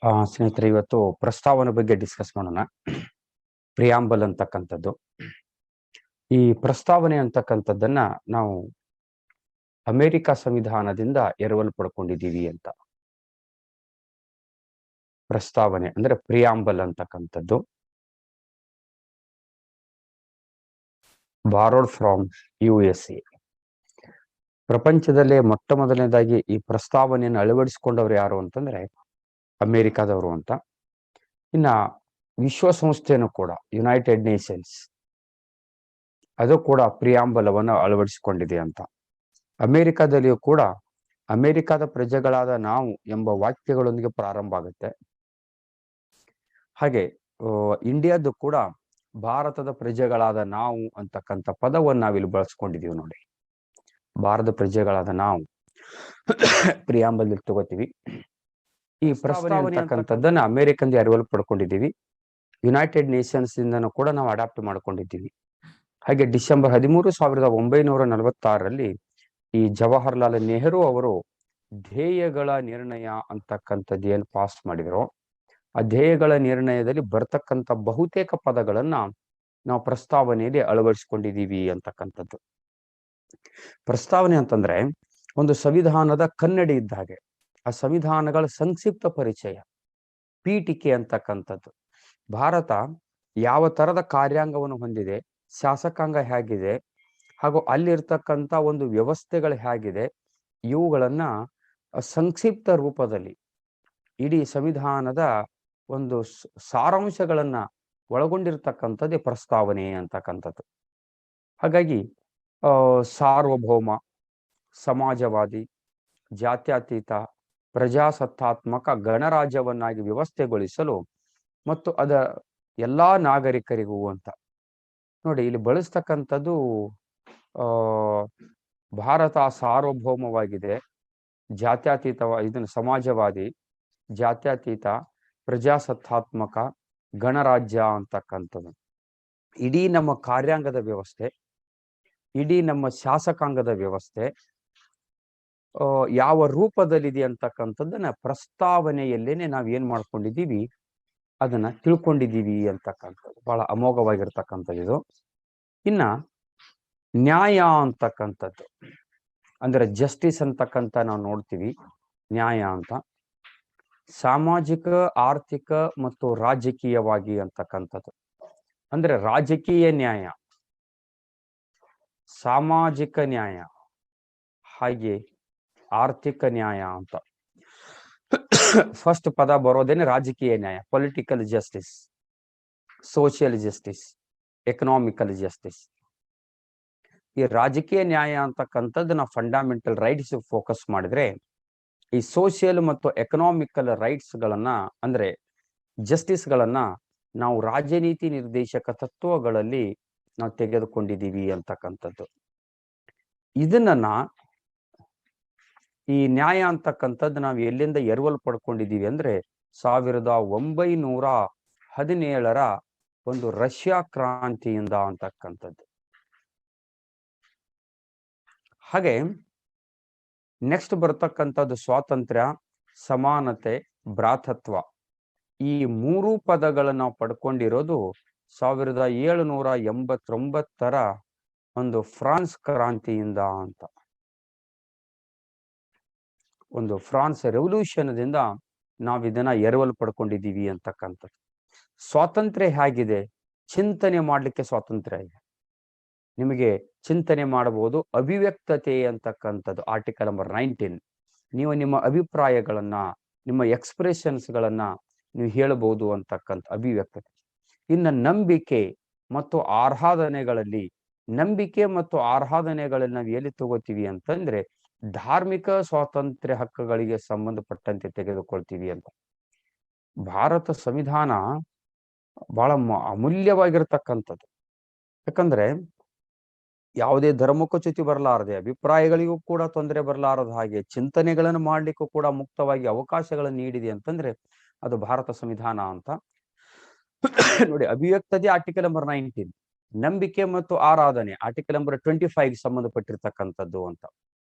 ಸ್ನೇಹಿತರೆ, ಇವತ್ತು ಪ್ರಸ್ತಾವನೆ ಬಗ್ಗೆ ಡಿಸ್ಕಸ್ ಮಾಡೋಣ. ಪ್ರಿಯಾಂಬಲ್ ಅಂತಕ್ಕಂಥದ್ದು. ಈ ಪ್ರಸ್ತಾವನೆ ಅಂತಕ್ಕಂಥದ್ದನ್ನ ನಾವು ಅಮೆರಿಕ ಸಂವಿಧಾನದಿಂದ ಎರವಲು ಪಡ್ಕೊಂಡಿದ್ದೀವಿ ಅಂತ. ಪ್ರಸ್ತಾವನೆ ಅಂದ್ರೆ ಪ್ರಿಯಾಂಬಲ್ ಅಂತಕ್ಕಂಥದ್ದು ಬಾರೋಡ್ ಫ್ರಾಮ್ USA. ಪ್ರಪಂಚದಲ್ಲೇ ಮೊಟ್ಟ ಮೊದಲನೇದಾಗಿ ಈ ಪ್ರಸ್ತಾವನೆಯನ್ನು ಅಳವಡಿಸಿಕೊಂಡವ್ರು ಯಾರು ಅಂತಂದ್ರೆ ಅಮೆರಿಕಾದವರು ಅಂತ. ಇನ್ನ ವಿಶ್ವಸಂಸ್ಥೆನೂ ಕೂಡ, ಯುನೈಟೆಡ್ ನೇಷನ್ಸ್, ಅದು ಕೂಡ ಪ್ರಿಯಾಂಬಲವನ್ನು ಅಳವಡಿಸಿಕೊಂಡಿದೆ ಅಂತ. ಅಮೆರಿಕಾದಲ್ಲಿಯೂ ಕೂಡ ಅಮೆರಿಕಾದ ಪ್ರಜೆಗಳಾದ ನಾವು ಎಂಬ ವಾಕ್ಯಗಳೊಂದಿಗೆ ಪ್ರಾರಂಭ ಆಗುತ್ತೆ. ಹಾಗೆ ಇಂಡಿಯಾದ್ದು ಕೂಡ ಭಾರತದ ಪ್ರಜೆಗಳಾದ ನಾವು ಅಂತಕ್ಕಂಥ ಪದವನ್ನು ನಾವಿಲ್ಲಿ ಬಳಸ್ಕೊಂಡಿದೀವಿ ನೋಡಿ. ಭಾರತದ ಪ್ರಜೆಗಳಾದ ನಾವು ಪ್ರಿಯಾಂಬಲ್ ತಗೋತೀವಿ. ಈ ಪ್ರಸ್ತಾವನೆ ಅಂತಕ್ಕಂಥದ್ದನ್ನ ಅಮೆರಿಕನ್ ಅರಿವಲ್ ಪಡ್ಕೊಂಡಿದ್ದೀವಿ. ಯುನೈಟೆಡ್ ನೇಷನ್ಸ್ ಇಂದನೂ ಕೂಡ ನಾವು ಅಡಾಪ್ಟ್ ಮಾಡ್ಕೊಂಡಿದ್ದೀವಿ. ಹಾಗೆ ಡಿಸೆಂಬರ್ 13, 1946ರಲ್ಲಿ ಈ ಜವಾಹರ್ಲಾಲ್ ನೆಹರು ಅವರು ಧ್ಯೇಯಗಳ ನಿರ್ಣಯ ಅಂತಕ್ಕಂಥದ್ದು ಏನು ಪಾಸ್ ಮಾಡಿದ್ರು, ಆ ಧ್ಯೇಯಗಳ ನಿರ್ಣಯದಲ್ಲಿ ಬರ್ತಕ್ಕಂಥ ಬಹುತೇಕ ಪದಗಳನ್ನ ನಾವು ಪ್ರಸ್ತಾವನೆಯಲ್ಲಿ ಅಳವಡಿಸಿಕೊಂಡಿದ್ದೀವಿ ಅಂತಕ್ಕಂಥದ್ದು. ಪ್ರಸ್ತಾವನೆ ಅಂತಂದ್ರೆ ಒಂದು ಸಂವಿಧಾನದ ಕನ್ನಡಿ ಇದ್ದ ಹಾಗೆ. ಆ ಸಂವಿಧಾನಗಳ ಸಂಕ್ಷಿಪ್ತ ಪರಿಚಯ, ಪೀಠಿಕೆ ಅಂತಕ್ಕಂಥದ್ದು. ಭಾರತ ಯಾವ ತರದ ಕಾರ್ಯಾಂಗವನ್ನು ಹೊಂದಿದೆ, ಶಾಸಕಾಂಗ ಹೇಗಿದೆ, ಹಾಗೂ ಅಲ್ಲಿರ್ತಕ್ಕಂಥ ಒಂದು ವ್ಯವಸ್ಥೆಗಳು ಹೇಗಿದೆ, ಇವುಗಳನ್ನ ಸಂಕ್ಷಿಪ್ತ ರೂಪದಲ್ಲಿ ಇಡೀ ಸಂವಿಧಾನದ ಒಂದು ಸಾರಾಂಶಗಳನ್ನ ಒಳಗೊಂಡಿರ್ತಕ್ಕಂಥದ್ದೇ ಪ್ರಸ್ತಾವನೆ ಅಂತಕ್ಕಂಥದ್ದು. ಹಾಗಾಗಿ ಸಾರ್ವಭೌಮ, ಸಮಾಜವಾದಿ, ಜಾತ್ಯತೀತ, ಪ್ರಜಾಸತ್ತಾತ್ಮಕ ಗಣರಾಜ್ಯವನ್ನಾಗಿ ವ್ಯವಸ್ಥೆಗೊಳಿಸಲು ಮತ್ತು ಅದ ಎಲ್ಲಾ ನಾಗರಿಕರಿಗೂ ಅಂತ ನೋಡಿ ಇಲ್ಲಿ ಬಳಸ್ತಕ್ಕಂಥದ್ದು. ಭಾರತ ಸಾರ್ವಭೌಮವಾಗಿದೆ, ಜಾತ್ಯತೀತ, ಇದನ್ನು ಸಮಾಜವಾದಿ, ಜಾತ್ಯತೀತ, ಪ್ರಜಾಸತ್ತಾತ್ಮಕ, ಗಣರಾಜ್ಯ ಅಂತಕ್ಕಂಥದ್ದು. ಇಡೀ ನಮ್ಮ ಕಾರ್ಯಾಂಗದ ವ್ಯವಸ್ಥೆ, ಇಡೀ ನಮ್ಮ ಶಾಸಕಾಂಗದ ವ್ಯವಸ್ಥೆ ಯಾವ ರೂಪದಲ್ಲಿದೆ ಅಂತಕ್ಕಂಥದ್ದನ್ನ ಪ್ರಸ್ತಾವನೆಯಲ್ಲೇನೆ ನಾವ್ ಏನ್ ಮಾಡ್ಕೊಂಡಿದ್ದೀವಿ, ಅದನ್ನ ತಿಳ್ಕೊಂಡಿದ್ದೀವಿ ಅಂತಕ್ಕಂಥದ್ದು. ಬಹಳ ಅಮೋಘವಾಗಿರ್ತಕ್ಕಂಥದ್ದು ಇದು. ಇನ್ನ ನ್ಯಾಯ ಅಂತಕ್ಕಂಥದ್ದು ಅಂದ್ರೆ ಜಸ್ಟಿಸ್ ಅಂತಕ್ಕಂಥ ನಾವು ನೋಡ್ತೀವಿ. ನ್ಯಾಯ ಅಂತ ಸಾಮಾಜಿಕ, ಆರ್ಥಿಕ ಮತ್ತು ರಾಜಕೀಯವಾಗಿ ಅಂತಕ್ಕಂಥದ್ದು. ಅಂದ್ರೆ ರಾಜಕೀಯ ನ್ಯಾಯ, ಸಾಮಾಜಿಕ ನ್ಯಾಯ, ಹಾಗೆ ಆರ್ಥಿಕ ನ್ಯಾಯ ಅಂತ. ಫಸ್ಟ್ ಪದ ಬರೋದೇನೆ ರಾಜಕೀಯ ನ್ಯಾಯ, political justice, social justice, economical justice. ಈ ರಾಜಕೀಯ ನ್ಯಾಯ ಅಂತಕ್ಕಂಥದ್ದು ನಾವು ಫಂಡಮೆಂಟಲ್ ರೈಟ್ಸ್ ಫೋಕಸ್ ಮಾಡಿದ್ರೆ, ಈ ಸೋಷಿಯಲ್ ಮತ್ತು ಎಕನಾಮಿಕಲ್ ರೈಟ್ಸ್ ಗಳನ್ನ ಅಂದ್ರೆ ಜಸ್ಟಿಸ್ ಗಳನ್ನ ನಾವು ರಾಜನೀತಿ ನಿರ್ದೇಶಕ ತತ್ವಗಳಲ್ಲಿ ನಾವು ತೆಗೆದುಕೊಂಡಿದ್ದೀವಿ ಅಂತಕ್ಕಂಥದ್ದು. ಇದನ್ನ ಈ ನ್ಯಾಯ ಅಂತಕ್ಕಂಥದ್ದು ನಾವು ಎಲ್ಲಿಂದ ಎರವಲು ಪಡ್ಕೊಂಡಿದ್ದೀವಿ ಅಂದ್ರೆ 1917ರ ಒಂದು ರಷ್ಯಾ ಕ್ರಾಂತಿಯಿಂದ ಅಂತಕ್ಕಂಥದ್ದು. ಹಾಗೆ ನೆಕ್ಸ್ಟ್ ಬರ್ತಕ್ಕಂಥದ್ದು ಸ್ವಾತಂತ್ರ್ಯ, ಸಮಾನತೆ, ಭ್ರಾತೃತ್ವ. ಈ ಮೂರು ಪದಗಳನ್ನು ನಾವು ಪಡ್ಕೊಂಡಿರೋದು 1789ರ ಒಂದು ಫ್ರಾನ್ಸ್ ಕ್ರಾಂತಿಯಿಂದ ಅಂತ. ಒಂದು ಫ್ರಾನ್ಸ್ ರೆವಲ್ಯೂಷನ್ದಿಂದ ನಾವು ಇದನ್ನ ಎರವಲು ಪಡ್ಕೊಂಡಿದ್ದೀವಿ ಅಂತಕ್ಕಂಥದ್ದು. ಸ್ವಾತಂತ್ರ್ಯ ಹೇಗಿದೆ, ಚಿಂತನೆ ಮಾಡ್ಲಿಕ್ಕೆ ಸ್ವಾತಂತ್ರ್ಯ ಇದೆ. ನಿಮಗೆ ಚಿಂತನೆ ಮಾಡಬಹುದು, ಅಭಿವ್ಯಕ್ತತೆ ಅಂತಕ್ಕಂಥದ್ದು ಆರ್ಟಿಕಲ್ ನಂಬರ್ 19. ನೀವು ನಿಮ್ಮ ಅಭಿಪ್ರಾಯಗಳನ್ನ, ನಿಮ್ಮ ಎಕ್ಸ್ಪ್ರೆಷನ್ಸ್ ಗಳನ್ನ ನೀವು ಹೇಳಬಹುದು ಅಂತಕ್ಕಂಥ ಅಭಿವ್ಯಕ್ತತೆ. ಇನ್ನು ನಂಬಿಕೆ ಮತ್ತು ಆರಾಧನೆಗಳಲ್ಲಿ, ನಂಬಿಕೆ ಮತ್ತು ಆರಾಧನೆಗಳನ್ನ ನಾವು ಎಲ್ಲಿ ತಗೋತೀವಿ ಅಂತಂದ್ರೆ ಧಾರ್ಮಿಕ ಸ್ವಾತಂತ್ರ್ಯ ಹಕ್ಕುಗಳಿಗೆ ಸಂಬಂಧಪಟ್ಟಂತೆ ತೆಗೆದುಕೊಳ್ತೀವಿ ಅಂತ. ಭಾರತ ಸಂವಿಧಾನ ಬಹಳ ಅಮೂಲ್ಯವಾಗಿರ್ತಕ್ಕಂಥದ್ದು. ಯಾಕಂದ್ರೆ ಯಾವುದೇ ಧರ್ಮಕ್ಕೂ ಚ್ಯುತಿ ಬರಲಾರದೆ, ಅಭಿಪ್ರಾಯಗಳಿಗೂ ಕೂಡ ತೊಂದರೆ ಬರಲಾರದ ಹಾಗೆ ಚಿಂತನೆಗಳನ್ನು ಮಾಡ್ಲಿಕ್ಕೂ ಕೂಡ ಮುಕ್ತವಾಗಿ ಅವಕಾಶಗಳನ್ನು ನೀಡಿದೆ ಅಂತಂದ್ರೆ ಅದು ಭಾರತ ಸಂವಿಧಾನ ಅಂತ. ನೋಡಿ, ಅಭಿವ್ಯಕ್ತತೆ ಆರ್ಟಿಕಲ್ ನಂಬರ್ 19, ನಂಬಿಕೆ ಮತ್ತು ಆರಾಧನೆ ಆರ್ಟಿಕಲ್ ನಂಬರ್ 25 ಸಂಬಂಧಪಟ್ಟಿರ್ತಕ್ಕಂಥದ್ದು ಅಂತ.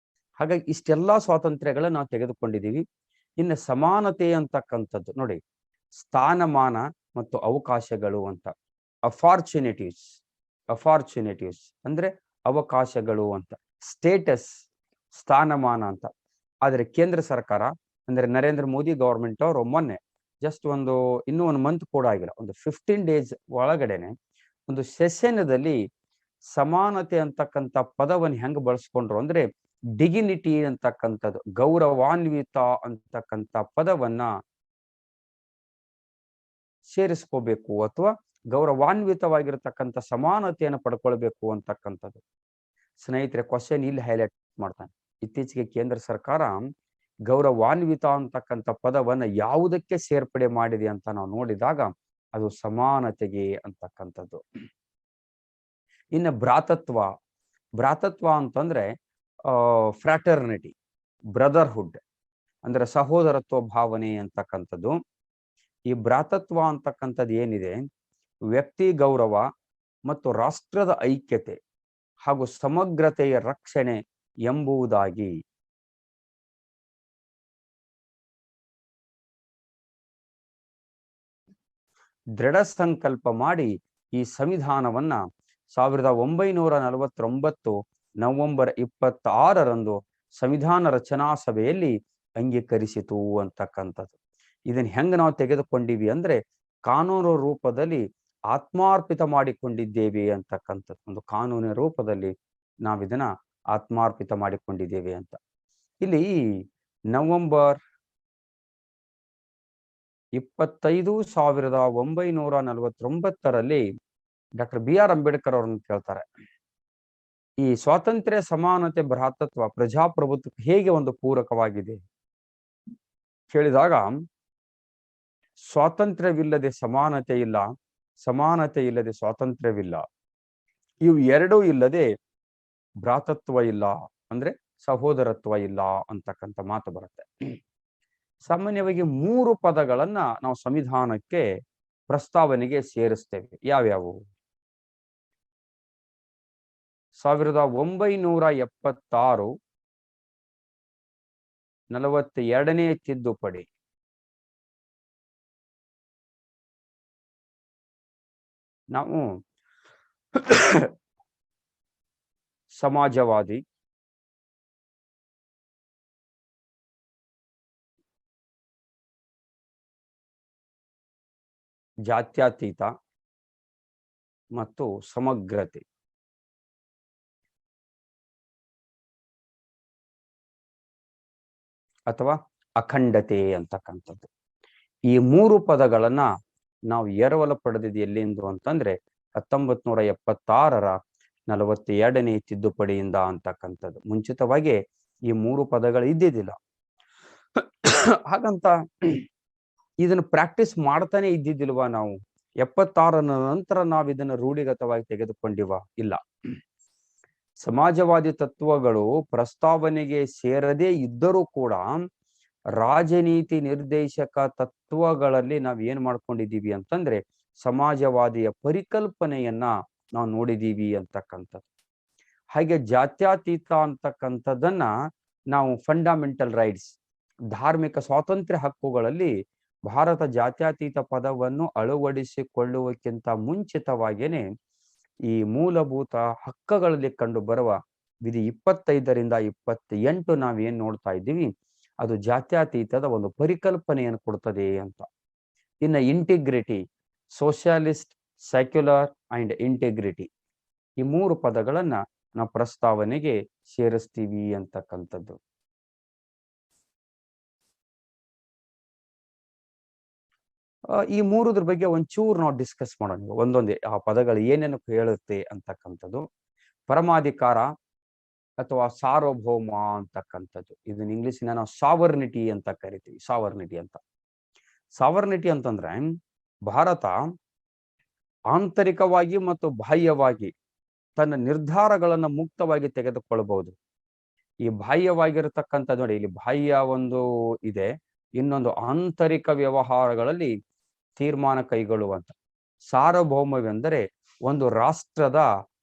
ಹಾಗಾಗಿ ಇಷ್ಟೆಲ್ಲಾ ಸ್ವಾತಂತ್ರ್ಯಗಳನ್ನ ನಾವು ತೆಗೆದುಕೊಂಡಿದ್ದೀವಿ. ಇನ್ನು ಸಮಾನತೆ ಅಂತಕ್ಕಂಥದ್ದು ನೋಡಿ, ಸ್ಥಾನಮಾನ ಮತ್ತು ಅವಕಾಶಗಳು ಅಂತ. ಅಫಾರ್ಚುನಿಟೀಸ್ ಅಂದ್ರೆ ಅವಕಾಶಗಳು ಅಂತ. ಸ್ಟೇಟಸ್ ಸ್ಥಾನಮಾನ ಅಂತ. ಆದ್ರೆ ಕೇಂದ್ರ ಸರ್ಕಾರ ಅಂದ್ರೆ ನರೇಂದ್ರ ಮೋದಿ ಗವರ್ಮೆಂಟ್ ಅವರು ಮೊನ್ನೆ ಜಸ್ಟ್ ಇನ್ನೂ ಒಂದು ಮಂತ್ ಕೂಡ ಆಗಿಲ್ಲ, ಒಂದು 15 days ಒಳಗಡೆನೆ ಒಂದು ಸೆಷನ್ದಲ್ಲಿ ಸಮಾನತೆ ಅಂತಕ್ಕಂಥ ಪದವನ್ನು ಹೆಂಗ್ ಬಳಸ್ಕೊಂಡ್ರು ಅಂದ್ರೆ ಡಿಗ್ನಿಟಿ ಅಂತಕ್ಕಂಥದ್ದು, ಗೌರವಾನ್ವಿತ ಅಂತಕ್ಕಂಥ ಪದವನ್ನ ಸೇರಿಸ್ಕೋಬೇಕು ಅಥವಾ ಗೌರವಾನ್ವಿತವಾಗಿರತಕ್ಕಂಥ ಸಮಾನತೆಯನ್ನು ಪಡ್ಕೊಳ್ಬೇಕು ಅಂತಕ್ಕಂಥದ್ದು. ಸ್ನೇಹಿತರೆ, ಕ್ವಶನ್ ಇಲ್ಲಿ ಹೈಲೈಟ್ ಮಾಡ್ತಾನೆ. ಇತ್ತೀಚೆಗೆ ಕೇಂದ್ರ ಸರ್ಕಾರ ಗೌರವಾನ್ವಿತ ಅಂತಕ್ಕಂಥ ಪದವನ್ನ ಯಾವುದಕ್ಕೆ ಸೇರ್ಪಡೆ ಮಾಡಿದೆ ಅಂತ ನಾವು ನೋಡಿದಾಗ ಅದು ಸಮಾನತೆಗೆ ಅಂತಕ್ಕಂಥದ್ದು. ಇನ್ನು ಭ್ರಾತೃತ್ವ ಅಂತಂದ್ರೆ ಫ್ರಾಟರ್ನಿಟಿ, ಬ್ರದರ್ಹುಡ್ ಅಂದ್ರೆ ಸಹೋದರತ್ವ ಭಾವನೆ ಅಂತಕ್ಕಂಥದ್ದು. ಈ ಭ್ರಾತೃತ್ವ ಅಂತಕ್ಕಂಥದ್ದು ಏನಿದೆ, ವ್ಯಕ್ತಿ ಗೌರವ ಮತ್ತು ರಾಷ್ಟ್ರದ ಐಕ್ಯತೆ ಹಾಗೂ ಸಮಗ್ರತೆಯ ರಕ್ಷಣೆ ಎಂಬುದಾಗಿ ದೃಢ ಸಂಕಲ್ಪ ಮಾಡಿ ಈ ಸಂವಿಧಾನವನ್ನ 1949 ನವೆಂಬರ್ 26 ಸಂವಿಧಾನ ರಚನಾ ಸಭೆಯಲ್ಲಿ ಅಂಗೀಕರಿಸಿತು ಅಂತಕ್ಕಂಥದ್ದು. ಇದನ್ನ ಹೆಂಗ ನಾವು ತೆಗೆದುಕೊಂಡಿವಿ ಅಂದ್ರೆ ಕಾನೂನು ರೂಪದಲ್ಲಿ ಆತ್ಮಾರ್ಪಿತ ಮಾಡಿಕೊಂಡಿದ್ದೇವೆ ಅಂತಕ್ಕಂಥದ್ದು. ಒಂದು ಕಾನೂನಿನ ರೂಪದಲ್ಲಿ ನಾವಿದನ್ನ ಆತ್ಮಾರ್ಪಿತ ಮಾಡಿಕೊಂಡಿದ್ದೇವೆ ಅಂತ. ಇಲ್ಲಿ ನವೆಂಬರ್ 25, 1949 ಡಾಕ್ಟರ್ BR ಅಂಬೇಡ್ಕರ್ ಅವರನ್ನು ಕೇಳ್ತಾರೆ, ಈ ಸ್ವಾತಂತ್ರ್ಯ, ಸಮಾನತೆ, ಭ್ರಾತೃತ್ವ ಪ್ರಜಾಪ್ರಭುತ್ವಕ್ಕೆ ಹೇಗೆ ಒಂದು ಪೂರಕವಾಗಿದೆ ಕೇಳಿದಾಗ, ಸ್ವಾತಂತ್ರ್ಯವಿಲ್ಲದೆ ಸಮಾನತೆ ಇಲ್ಲ, ಸಮಾನತೆ ಇಲ್ಲದೆ ಸ್ವಾತಂತ್ರ್ಯವಿಲ್ಲ, ಇವು ಎರಡೂ ಇಲ್ಲದೆ ಭ್ರಾತೃತ್ವ ಇಲ್ಲ ಅಂದ್ರೆ ಸಹೋದರತ್ವ ಇಲ್ಲ ಅಂತಕ್ಕಂಥ ಮಾತು ಬರುತ್ತೆ. ಸಾಮಾನ್ಯವಾಗಿ 3 ಪದಗಳನ್ನ ನಾವು ಸಂವಿಧಾನಕ್ಕೆ ಪ್ರಸ್ತಾವನೆಗೆ ಸೇರಿಸ್ತೇವೆ. ಯಾವ್ಯಾವು? 1976 42ನೇ ತಿದ್ದುಪಡಿ, ನಾವು ಸಮಾಜವಾದಿ, ಜಾತ್ಯತೀತ ಮತ್ತು ಸಮಗ್ರತೆ ಅಥವಾ ಅಖಂಡತೆ ಅಂತಕ್ಕಂಥದ್ದು. ಈ 3 ಪದಗಳನ್ನ ನಾವು ಎರವಲು ಪಡೆದಿದ್ದು ಎಲ್ಲಿಂದು ಅಂತಂದ್ರೆ 1976 42ನೇ ತಿದ್ದುಪಡಿಯಿಂದ ಅಂತಕ್ಕಂಥದ್ದು. ಮುಂಚಿತವಾಗಿ ಈ 3 ಪದಗಳು ಇದ್ದಿದ್ದಿಲ್ಲ. ಹಾಗಂತ ಇದನ್ನು ಪ್ರಾಕ್ಟೀಸ್ ಮಾಡ್ತಾನೆ ಇದ್ದಿದ್ದಿಲ್ವಾ ನಾವು? 76 ನಂತರ ನಾವು ಇದನ್ನು ರೂಢಿಗತವಾಗಿ ತೆಗೆದುಕೊಂಡಿವ? ಇಲ್ಲ. ಸಮಾಜವಾದಿ ತತ್ವಗಳು ಪ್ರಸ್ತಾವನೆಗೆ ಸೇರದೇ ಇದ್ದರೂ ಕೂಡ ರಾಜನೀತಿ ನಿರ್ದೇಶಕ ತತ್ವಗಳಲ್ಲಿ ನಾವ್ ಏನ್ ಮಾಡ್ಕೊಂಡಿದೀವಿ ಅಂತಂದ್ರೆ ಸಮಾಜವಾದಿಯ ಪರಿಕಲ್ಪನೆಯನ್ನ ನಾವು ನೋಡಿದೀವಿ ಅಂತಕ್ಕಂಥದ್ದು. ಹಾಗೆ ಜಾತ್ಯತೀತ ಅಂತಕ್ಕಂಥದ್ದನ್ನ ನಾವು ಫಂಡಮೆಂಟಲ್ ರೈಟ್ಸ್, ಧಾರ್ಮಿಕ ಸ್ವಾತಂತ್ರ್ಯ ಹಕ್ಕುಗಳಲ್ಲಿ ಭಾರತ ಜಾತ್ಯತೀತ ಪದವನ್ನು ಅಳವಡಿಸಿಕೊಳ್ಳುವಕ್ಕಿಂತ ಮುಂಚಿತವಾಗಿಯೇ ಈ ಮೂಲಭೂತ ಹಕ್ಕುಗಳಲ್ಲಿ ಕಂಡು ಬರುವ ವಿಧಿ 25ರಿಂದ 28 ನಾವೇನ್ ನೋಡ್ತಾ ಇದ್ದೀವಿ, ಅದು ಜಾತ್ಯತೀತದ ಒಂದು ಪರಿಕಲ್ಪನೆಯನ್ನು ಕೊಡ್ತದೆ ಅಂತ. ಇನ್ನು integrity, socialist, secular and integrity, ಈ 3 ಪದಗಳನ್ನ ನಾವು ಪ್ರಸ್ತಾವನೆಗೆ ಸೇರಿಸ್ತೀವಿ ಅಂತಕ್ಕಂಥದ್ದು. ಈ 3ದ್ರ ಬಗ್ಗೆ ಒಂಚೂರು ನಾವು ಡಿಸ್ಕಸ್ ಮಾಡೋಣ. ಒಂದೊಂದೇ ಆ ಪದಗಳು ಏನೇನು ಹೇಳುತ್ತೆ ಅಂತಕ್ಕಂಥದ್ದು. ಪರಮಾಧಿಕಾರ ಅಥವಾ ಸಾರ್ವಭೌಮ ಅಂತಕ್ಕಂಥದ್ದು, ಇದನ್ನ ಇಂಗ್ಲಿಷಿನ ನಾವು ಸಾವರ್ನಿಟಿ ಅಂತ ಕರಿತೀವಿ. ಸಾವರ್ನಿಟಿ ಅಂತಂದ್ರೆ ಭಾರತ ಆಂತರಿಕವಾಗಿ ಮತ್ತು ಬಾಹ್ಯವಾಗಿ ತನ್ನ ನಿರ್ಧಾರಗಳನ್ನ ಮುಕ್ತವಾಗಿ ತೆಗೆದುಕೊಳ್ಳಬಹುದು. ಈ ಬಾಹ್ಯವಾಗಿರತಕ್ಕಂಥದ್ದು ನೋಡಿ, ಇಲ್ಲಿ ಬಾಹ್ಯ ಒಂದು ಇದೆ, ಇನ್ನೊಂದು ಆಂತರಿಕ ವ್ಯವಹಾರಗಳಲ್ಲಿ ತೀರ್ಮಾನ ಕೈಗೊಳ್ಳುವಂತ. ಸಾರ್ವಭೌಮವೆಂದರೆ ಒಂದು ರಾಷ್ಟ್ರದ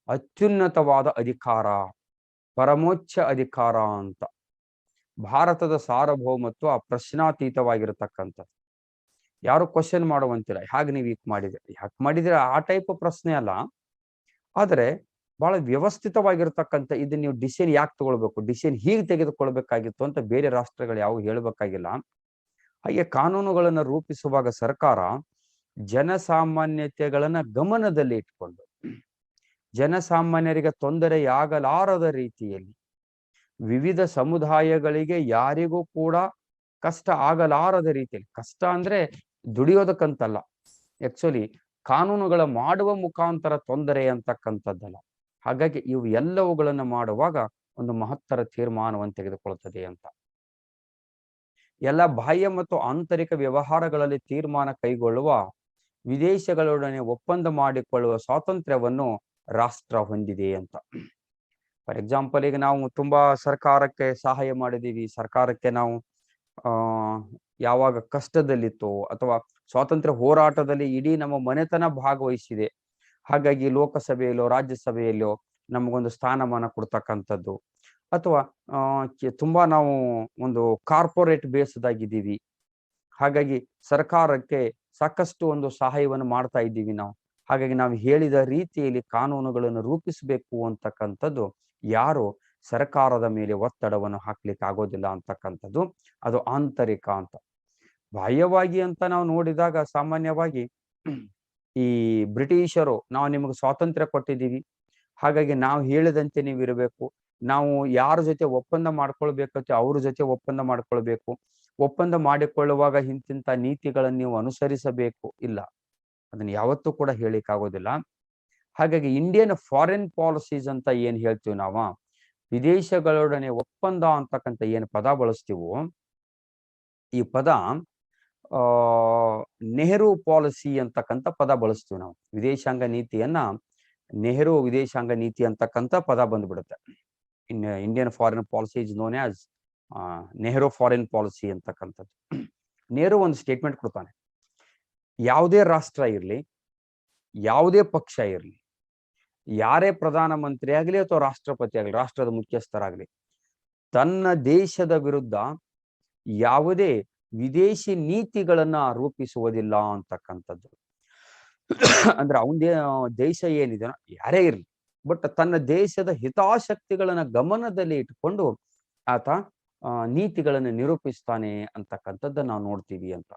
ಅತ್ಯುನ್ನತವಾದ ಅಧಿಕಾರ, ಪರಮೋಚ್ಚ ಅಧಿಕಾರ ಅಂತ. ಭಾರತದ ಸಾರ್ವಭೌಮತ್ವ ಪ್ರಶ್ನಾತೀತವಾಗಿರತಕ್ಕಂಥದ್ದು. ಯಾರು ಕ್ವಶನ್ ಮಾಡುವಂತಿಲ್ಲ, ಹೇಗೆ ನೀವು ಯಾಕೆ ಮಾಡಿದ್ರೆ ಆ ಟೈಪ್ ಪ್ರಶ್ನೆ ಅಲ್ಲ. ಆದ್ರೆ ಬಹಳ ವ್ಯವಸ್ಥಿತವಾಗಿರ್ತಕ್ಕಂಥ ಇದನ್ನ ನೀವು ಡಿಸಿಷನ್ ಯಾಕೆ ತಗೊಳ್ಬೇಕು, ಡಿಸಿಷನ್ ಹೀಗೆ ತೆಗೆದುಕೊಳ್ಬೇಕಾಗಿತ್ತು ಅಂತ ಬೇರೆ ರಾಷ್ಟ್ರಗಳು ಯಾವ ಹೇಳ್ಬೇಕಾಗಿಲ್ಲ. ಹಾಗೆ ಕಾನೂನುಗಳನ್ನ ರೂಪಿಸುವಾಗ ಸರ್ಕಾರ ಜನಸಾಮಾನ್ಯತೆಗಳನ್ನ ಗಮನದಲ್ಲಿ ಇಟ್ಕೊಂಡು ಜನಸಾಮಾನ್ಯರಿಗೆ ತೊಂದರೆಯಾಗಲಾರದ ರೀತಿಯಲ್ಲಿ ವಿವಿಧ ಸಮುದಾಯಗಳಿಗೆ ಯಾರಿಗೂ ಕೂಡ ಕಷ್ಟ ಆಗಲಾರದ ರೀತಿಯಲ್ಲಿ, ಕಷ್ಟ ಅಂದ್ರೆ ದುಡಿಯೋದಕ್ಕಂತಲ್ಲ, ಆಕ್ಚುಲಿ ಕಾನೂನುಗಳ ಮಾಡುವ ಮುಖಾಂತರ ತೊಂದರೆ ಅಂತಕ್ಕಂಥದ್ದಲ್ಲ. ಹಾಗಾಗಿ ಇವು ಎಲ್ಲವುಗಳನ್ನು ಮಾಡುವಾಗ ಒಂದು ಮಹತ್ತರ ತೀರ್ಮಾನವನ್ನು ತೆಗೆದುಕೊಳ್ಳುತ್ತದೆ ಅಂತ. ಎಲ್ಲ ಬಾಹ್ಯ ಮತ್ತು ಆಂತರಿಕ ವ್ಯವಹಾರಗಳಲ್ಲಿ ತೀರ್ಮಾನ ಕೈಗೊಳ್ಳುವ, ವಿದೇಶಗಳೊಡನೆ ಒಪ್ಪಂದ ಮಾಡಿಕೊಳ್ಳುವ ಸ್ವಾತಂತ್ರ್ಯವನ್ನು ರಾಷ್ಟ್ರ ಹೊಂದಿದೆ ಅಂತ. ಫಾರ್ ಎಕ್ಸಾಂಪಲ್, ಈಗ ನಾವು ತುಂಬಾ ಸರ್ಕಾರಕ್ಕೆ ಸಹಾಯ ಮಾಡಿದೀವಿ, ಸರ್ಕಾರಕ್ಕೆ ನಾವು ಯಾವಾಗ ಕಷ್ಟದಲ್ಲಿತ್ತು ಅಥವಾ ಸ್ವಾತಂತ್ರ್ಯ ಹೋರಾಟದಲ್ಲಿ ಇಡೀ ನಮ್ಮ ಮನೆತನ ಭಾಗವಹಿಸಿದೆ, ಹಾಗಾಗಿ ಲೋಕಸಭೆಯಲ್ಲೋ ರಾಜ್ಯಸಭೆಯಲ್ಲೋ ನಮಗೊಂದು ಸ್ಥಾನಮಾನ ಕೊಡ್ತಕ್ಕಂಥದ್ದು, ಅಥವಾ ತುಂಬಾ ನಾವು ಒಂದು ಕಾರ್ಪೊರೇಟ್ ಬೇಸ್ದಾಗಿದ್ದೀವಿ, ಹಾಗಾಗಿ ಸರ್ಕಾರಕ್ಕೆ ಸಾಕಷ್ಟು ಒಂದು ಸಹಾಯವನ್ನು ಮಾಡ್ತಾ ಇದ್ದೀವಿ ನಾವು, ಹಾಗಾಗಿ ನಾವು ಹೇಳಿದ ರೀತಿಯಲ್ಲಿ ಕಾನೂನುಗಳನ್ನು ರೂಪಿಸಬೇಕು ಅಂತಕ್ಕಂಥದ್ದು ಯಾರು ಸರ್ಕಾರದ ಮೇಲೆ ಒತ್ತಡವನ್ನು ಹಾಕ್ಲಿಕ್ಕೆ ಆಗೋದಿಲ್ಲ ಅಂತಕ್ಕಂಥದ್ದು, ಅದು ಆಂತರಿಕ ಅಂತ. ಬಾಹ್ಯವಾಗಿ ಅಂತ ನಾವು ನೋಡಿದಾಗ ಸಾಮಾನ್ಯವಾಗಿ ಈ ಬ್ರಿಟಿಷರು ನಾವು ನಿಮಗೆ ಸ್ವಾತಂತ್ರ್ಯ ಕೊಟ್ಟಿದ್ದೀವಿ, ಹಾಗಾಗಿ ನಾವು ಹೇಳಿದಂತೆ ನೀವು ಇರಬೇಕು, ನಾವು ಯಾರ ಜೊತೆ ಒಪ್ಪಂದ ಮಾಡ್ಕೊಳ್ಬೇಕಂತ ಅವ್ರ ಜೊತೆ ಒಪ್ಪಂದ ಮಾಡ್ಕೊಳ್ಬೇಕು, ಒಪ್ಪಂದ ಮಾಡಿಕೊಳ್ಳುವಾಗ ಇಂತಿಂತ ನೀತಿಗಳನ್ನು ನೀವು ಅನುಸರಿಸಬೇಕು, ಇಲ್ಲ, ಅದನ್ನ ಯಾವತ್ತೂ ಕೂಡ ಹೇಳಿಕ್ಕಾಗೋದಿಲ್ಲ. ಹಾಗಾಗಿ ಇಂಡಿಯನ್ ಫಾರಿನ್ ಪಾಲಿಸೀಸ್ ಅಂತ ಏನ್ ಹೇಳ್ತೀವಿ ನಾವು, ವಿದೇಶಗಳೊಡನೆ ಒಪ್ಪಂದ ಅಂತಕ್ಕಂಥ ಏನು ಪದ ಬಳಸ್ತೀವೋ, ಈ ಪದ ನೆಹರು ಪಾಲಿಸಿ ಅಂತಕ್ಕಂಥ ಪದ ಬಳಸ್ತೀವಿ ನಾವು. ವಿದೇಶಾಂಗ ನೀತಿಯನ್ನ ನೆಹರು ವಿದೇಶಾಂಗ ನೀತಿ ಅಂತಕ್ಕಂಥ ಪದ ಬಂದ್ಬಿಡುತ್ತೆ. Indian foreign policy is known as Nehru foreign policy ಅಂತಕ್ಕಂಥದ್ದು. ನೆಹರು ಒಂದು ಸ್ಟೇಟ್ಮೆಂಟ್ ಕೊಡ್ತಾನೆ, ಯಾವುದೇ ರಾಷ್ಟ್ರ ಇರಲಿ, ಯಾವುದೇ ಪಕ್ಷ ಇರಲಿ, ಯಾರೇ ಪ್ರಧಾನಮಂತ್ರಿ ಆಗಲಿ ಅಥವಾ ರಾಷ್ಟ್ರಪತಿ ಆಗಲಿ, ರಾಷ್ಟ್ರದ ಮುಖ್ಯಸ್ಥರಾಗ್ಲಿ, ತನ್ನ ದೇಶದ ವಿರುದ್ಧ ಯಾವುದೇ ವಿದೇಶಿ ನೀತಿಗಳನ್ನ ರೂಪಿಸುವುದಿಲ್ಲ ಅಂತಕ್ಕಂಥದ್ದು. ಅಂದ್ರೆ ಅವನ ದೇಶ ಏನಿದೆ, ಯಾರೇ ಇರಲಿ, ಬಟ್ ತನ್ನ ದೇಶದ ಹಿತಾಸಕ್ತಿಗಳನ್ನ ಗಮನದಲ್ಲಿ ಇಟ್ಕೊಂಡು ಆತ ನೀತಿಗಳನ್ನು ನಿರೂಪಿಸ್ತಾನೆ ಅಂತಕ್ಕಂಥದ್ದನ್ನ ನಾವು ನೋಡ್ತೀವಿ ಅಂತ.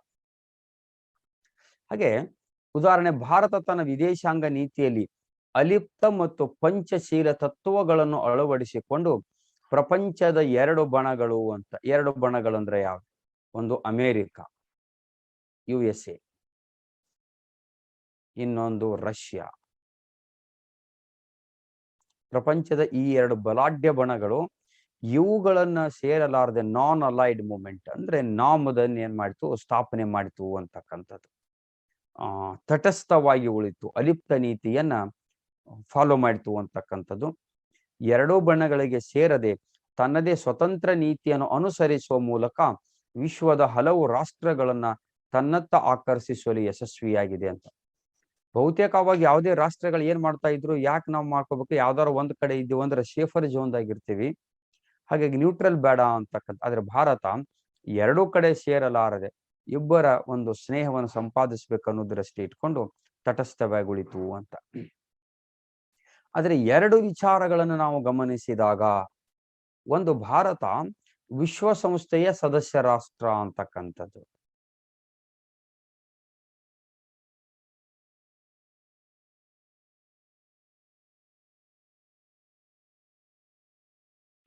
ಹಾಗೆ ಉದಾಹರಣೆ, ಭಾರತ ತನ್ನ ವಿದೇಶಾಂಗ ನೀತಿಯಲ್ಲಿ ಅಲಿಪ್ತ ಮತ್ತು ಪಂಚಶೀಲ ತತ್ವಗಳನ್ನು ಅಳವಡಿಸಿಕೊಂಡು ಪ್ರಪಂಚದ 2 ಬಣಗಳು ಅಂತ, 2 ಬಣಗಳು ಅಂದ್ರೆ ಯಾವ, ಒಂದು ಅಮೇರಿಕ USA, ಇನ್ನೊಂದು ರಷ್ಯಾ. ಪ್ರಪಂಚದ ಈ 2 ಬಲಾಢ್ಯ ಬಣಗಳು, ಇವುಗಳನ್ನ ಸೇರಲಾರದೆ ನಾನ್ ಅಲೈಡ್ ಮೂವ್ಮೆಂಟ್ ಅಂದ್ರೆ ನಾಮದನ್ನ ಏನ್ ಮಾಡಿತು, ಸ್ಥಾಪನೆ ಮಾಡಿತು ಅಂತಕ್ಕಂಥದ್ದು. ತಟಸ್ಥವಾಗಿ ಉಳಿತು, ಅಲಿಪ್ತ ನೀತಿಯನ್ನ ಫಾಲೋ ಮಾಡಿತು ಅಂತಕ್ಕಂಥದ್ದು. 2 ಬಣಗಳಿಗೆ ಸೇರದೆ ತನ್ನದೇ ಸ್ವತಂತ್ರ ನೀತಿಯನ್ನು ಅನುಸರಿಸುವ ಮೂಲಕ ವಿಶ್ವದ ಹಲವು ರಾಷ್ಟ್ರಗಳನ್ನ ತನ್ನತ್ತ ಆಕರ್ಷಿಸುವಲ್ಲಿ ಯಶಸ್ವಿಯಾಗಿದೆ ಅಂತ. ಬಹುತೇಕವಾಗಿ ಯಾವುದೇ ರಾಷ್ಟ್ರಗಳು ಏನ್ ಮಾಡ್ತಾ ಇದ್ರು, ಯಾಕೆ ನಾವು ಮಾಡ್ಕೋಬೇಕು, ಯಾವ್ದಾರು ಒಂದ್ ಕಡೆ ಇದ್ದೀವಿ ಅಂದ್ರೆ ಸೇಫರ್ ಝೋನ್ದಾಗಿರ್ತೀವಿ, ಹಾಗಾಗಿ ನ್ಯೂಟ್ರಲ್ ಬೇಡ ಅಂತಕ್ಕಂಥ. ಆದ್ರೆ ಭಾರತ 2 ಕಡೆ ಸೇರಲಾರದೆ ಇಬ್ಬರ ಒಂದು ಸ್ನೇಹವನ್ನು ಸಂಪಾದಿಸ್ಬೇಕು ಅನ್ನೋದರಷ್ಟೇ ಇಟ್ಕೊಂಡು ತಟಸ್ಥವಾಗಿ ಉಳಿತು ಅಂತ. ಆದ್ರೆ 2 ವಿಚಾರಗಳನ್ನು ನಾವು ಗಮನಿಸಿದಾಗ, ಒಂದು, ಭಾರತ ವಿಶ್ವಸಂಸ್ಥೆಯ ಸದಸ್ಯ ರಾಷ್ಟ್ರ ಅಂತಕ್ಕಂಥದ್ದು.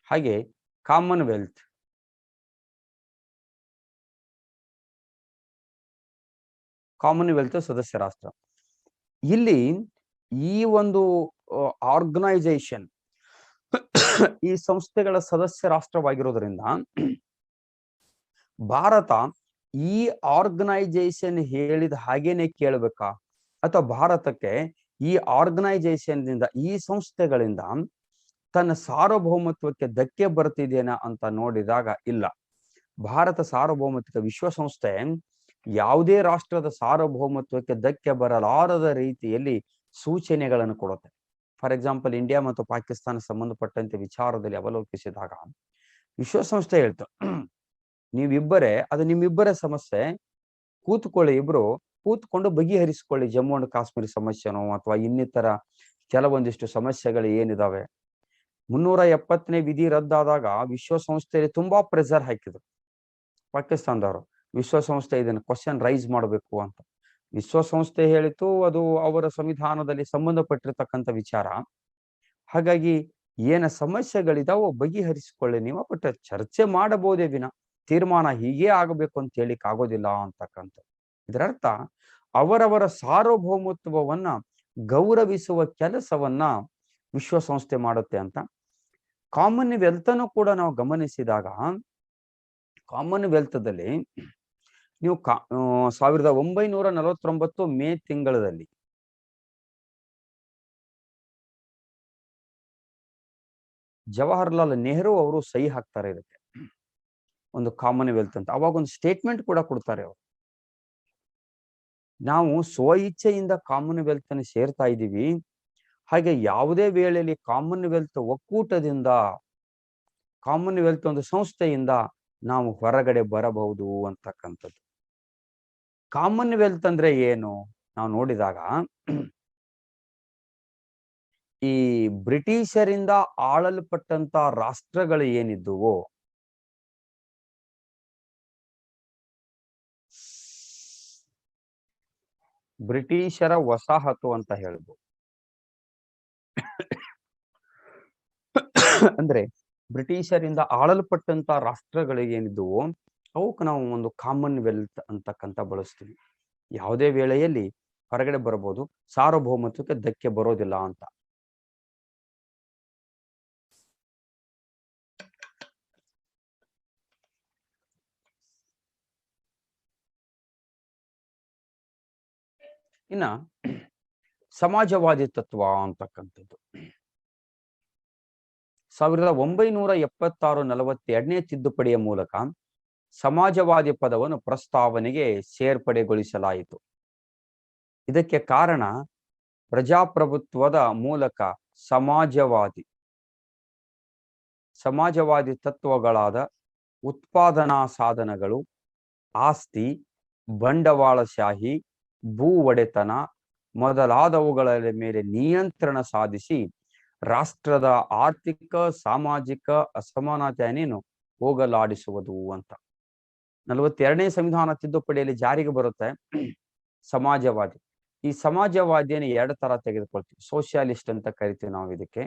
ಹಾಗೆ ಕಾಮನ್ವೆಲ್ತ್, ಸದಸ್ಯ ರಾಷ್ಟ್ರ. ಇಲ್ಲಿ ಈ ಒಂದು ಆರ್ಗನೈಸೇಷನ್, ಈ ಸಂಸ್ಥೆಗಳ ಸದಸ್ಯ ರಾಷ್ಟ್ರವಾಗಿರೋದ್ರಿಂದ ಭಾರತ ಈ ಆರ್ಗನೈಸೇಷನ್ ಹೇಳಿದ ಹಾಗೇನೆ ಕೇಳಬೇಕಾ, ಅಥವಾ ಭಾರತಕ್ಕೆ ಈ ಆರ್ಗನೈಸೇಷನ್ ದಿಂದ, ಈ ಸಂಸ್ಥೆಗಳಿಂದ ತನ್ನ ಸಾರ್ವಭೌಮತ್ವಕ್ಕೆ ಧಕ್ಕೆ ಬರ್ತಿದೇನಾ ಅಂತ ನೋಡಿದಾಗ ಇಲ್ಲ. ಭಾರತ ಸಾರ್ವಭೌಮತ್ವ, ವಿಶ್ವಸಂಸ್ಥೆ ಯಾವುದೇ ರಾಷ್ಟ್ರದ ಸಾರ್ವಭೌಮತ್ವಕ್ಕೆ ಧಕ್ಕೆ ಬರಲಾರದ ರೀತಿಯಲ್ಲಿ ಸೂಚನೆಗಳನ್ನು ಕೊಡುತ್ತೆ. ಫಾರ್ ಎಕ್ಸಾಂಪಲ್, ಇಂಡಿಯಾ ಮತ್ತು ಪಾಕಿಸ್ತಾನ ಸಂಬಂಧಪಟ್ಟಂತೆ ವಿಚಾರದಲ್ಲಿ ಅವಲೋಕಿಸಿದಾಗ ವಿಶ್ವಸಂಸ್ಥೆ ಹೇಳ್ತು ನೀವಿಬ್ಬರೇ, ಅದು ನಿಮ್ಮಿಬ್ಬರ ಸಮಸ್ಯೆ, ಕೂತ್ಕೊಳ್ಳಿ ಇಬ್ರು, ಕೂತ್ಕೊಂಡು ಬಗೆಹರಿಸ್ಕೊಳ್ಳಿ ಜಮ್ಮು ಅಂಡ್ ಕಾಶ್ಮೀರ ಸಮಸ್ಯೆನೋ ಅಥವಾ ಇನ್ನಿತರ ಕೆಲವೊಂದಿಷ್ಟು ಸಮಸ್ಯೆಗಳು ಏನಿದಾವೆ. 370ನೇ ವಿಧಿ ರದ್ದಾದಾಗ ವಿಶ್ವಸಂಸ್ಥೆಯಲ್ಲಿ ತುಂಬಾ ಪ್ರೆಷರ್ ಹಾಕಿದ್ರು ಪಾಕಿಸ್ತಾನದವರು. ವಿಶ್ವಸಂಸ್ಥೆ ಇದನ್ನ ಕ್ವಶನ್ ರೈಸ್ ಮಾಡಬೇಕು ಅಂತ. ವಿಶ್ವಸಂಸ್ಥೆ ಹೇಳಿತು ಅದು ಅವರ ಸಂವಿಧಾನದಲ್ಲಿ ಸಂಬಂಧಪಟ್ಟಿರ್ತಕ್ಕಂಥ ವಿಚಾರ. ಹಾಗಾಗಿ ಏನ ಸಮಸ್ಯೆಗಳಿದಾವೋ ಬಗೆಹರಿಸಿಕೊಳ್ಳಿ ನೀವು, ಬಟ್ ಚರ್ಚೆ ಮಾಡಬಹುದೇ ವಿನ ತೀರ್ಮಾನ ಹೀಗೆ ಆಗಬೇಕು ಅಂತ ಹೇಳಿಕ್ ಆಗೋದಿಲ್ಲ ಅಂತಕ್ಕಂಥ. ಇದರರ್ಥ ಅವರವರ ಸಾರ್ವಭೌಮತ್ವವನ್ನ ಗೌರವಿಸುವ ಕೆಲಸವನ್ನ ವಿಶ್ವಸಂಸ್ಥೆ ಮಾಡುತ್ತೆ ಅಂತ. ಕಾಮನ್ವೆಲ್ತ್ ಅನ್ನು ಕೂಡ ನಾವು ಗಮನಿಸಿದಾಗ ಕಾಮನ್ವೆಲ್ತ್ದಲ್ಲಿ ನೀವು 1949 ಮೇ ತಿಂಗಳಲ್ಲಿ ಜವಾಹರ್ಲಾಲ್ ನೆಹರು ಅವರು ಸಹಿ ಹಾಕ್ತಾರೆ ಇದಕ್ಕೆ, ಒಂದು ಕಾಮನ್ವೆಲ್ತ್ ಅಂತ. ಅವಾಗ ಒಂದು ಸ್ಟೇಟ್ಮೆಂಟ್ ಕೂಡ ಕೊಡ್ತಾರೆ ಅವರು, ನಾವು ಸ್ವ ಇಚ್ಛೆಯಿಂದ ಕಾಮನ್ವೆಲ್ತ್ ಅನ್ನು ಸೇರ್ತಾ ಇದ್ದೀವಿ, ಹಾಗೆ ಯಾವುದೇ ವೇಳೆಯಲ್ಲಿ ಕಾಮನ್ವೆಲ್ತ್ ಒಕ್ಕೂಟದಿಂದ, ಕಾಮನ್ವೆಲ್ತ್ ಒಂದು ಸಂಸ್ಥೆಯಿಂದ ನಾವು ಹೊರಗಡೆ ಬರಬಹುದು ಅಂತಕ್ಕಂಥದ್ದು. ಕಾಮನ್ವೆಲ್ತ್ ಅಂದ್ರೆ ಏನು ನಾವು ನೋಡಿದಾಗ, ಈ ಬ್ರಿಟಿಷರಿಂದ ಆಳಲ್ಪಟ್ಟಂತ ರಾಷ್ಟ್ರಗಳು ಏನಿದ್ದುವೋ, ಬ್ರಿಟಿಷರ ವಸಾಹತು ಅಂತ ಹೇಳ್ಬೋದು. ಅಂದ್ರೆ ಬ್ರಿಟಿಷರಿಂದ ಆಳಲ್ಪಟ್ಟಂತ ರಾಷ್ಟ್ರಗಳು ಏನಿದ್ದುವೋ ಅವಕ್ಕೆ ನಾವು ಒಂದು ಕಾಮನ್ವೆಲ್ತ್ ಅಂತಕ್ಕಂತ ಬಳಸ್ತೀವಿ. ಯಾವುದೇ ವೇಳೆಯಲ್ಲಿ ಹೊರಗಡೆ ಬರಬಹುದು, ಸಾರ್ವಭೌಮತ್ವಕ್ಕೆ ಧಕ್ಕೆ ಬರೋದಿಲ್ಲ ಅಂತ. ಇನ್ನ ಸಮಾಜವಾದಿ ತತ್ವ ಅಂತಕ್ಕಂಥದ್ದು 1976-42ನೇ ತಿದ್ದುಪಡಿಯ ಮೂಲಕ ಸಮಾಜವಾದಿ ಪದವನ್ನು ಪ್ರಸ್ತಾವನೆಗೆ ಸೇರ್ಪಡೆಗೊಳಿಸಲಾಯಿತು. ಇದಕ್ಕೆ ಕಾರಣ ಪ್ರಜಾಪ್ರಭುತ್ವದ ಮೂಲಕ ಸಮಾಜವಾದಿ ತತ್ವಗಳಾದ ಉತ್ಪಾದನಾ ಸಾಧನಗಳು, ಆಸ್ತಿ, ಬಂಡವಾಳಶಾಹಿ, ಭೂ ಒಡೆತನ ಮೊದಲಾದವುಗಳ ಮೇಲೆ ನಿಯಂತ್ರಣ ಸಾಧಿಸಿ ರಾಷ್ಟ್ರದ ಆರ್ಥಿಕ ಸಾಮಾಜಿಕ ಅಸಮಾನತೆಯನ್ನು ಹೋಗಲಾಡಿಸುವುದು ಅಂತ. 42ನೇ ಸಂವಿಧಾನ ತಿದ್ದುಪಡಿಯಲ್ಲಿ ಜಾರಿಗೆ ಬರುತ್ತೆ ಸಮಾಜವಾದಿ. ಈ ಸಮಾಜವಾದಿಯನ್ನು 2 ತರ ತೆಗೆದುಕೊಳ್ತೀವಿ. ಸೋಷಿಯಲಿಸ್ಟ್ ಅಂತ ಕರಿತೀವಿ ನಾವು ಇದಕ್ಕೆ.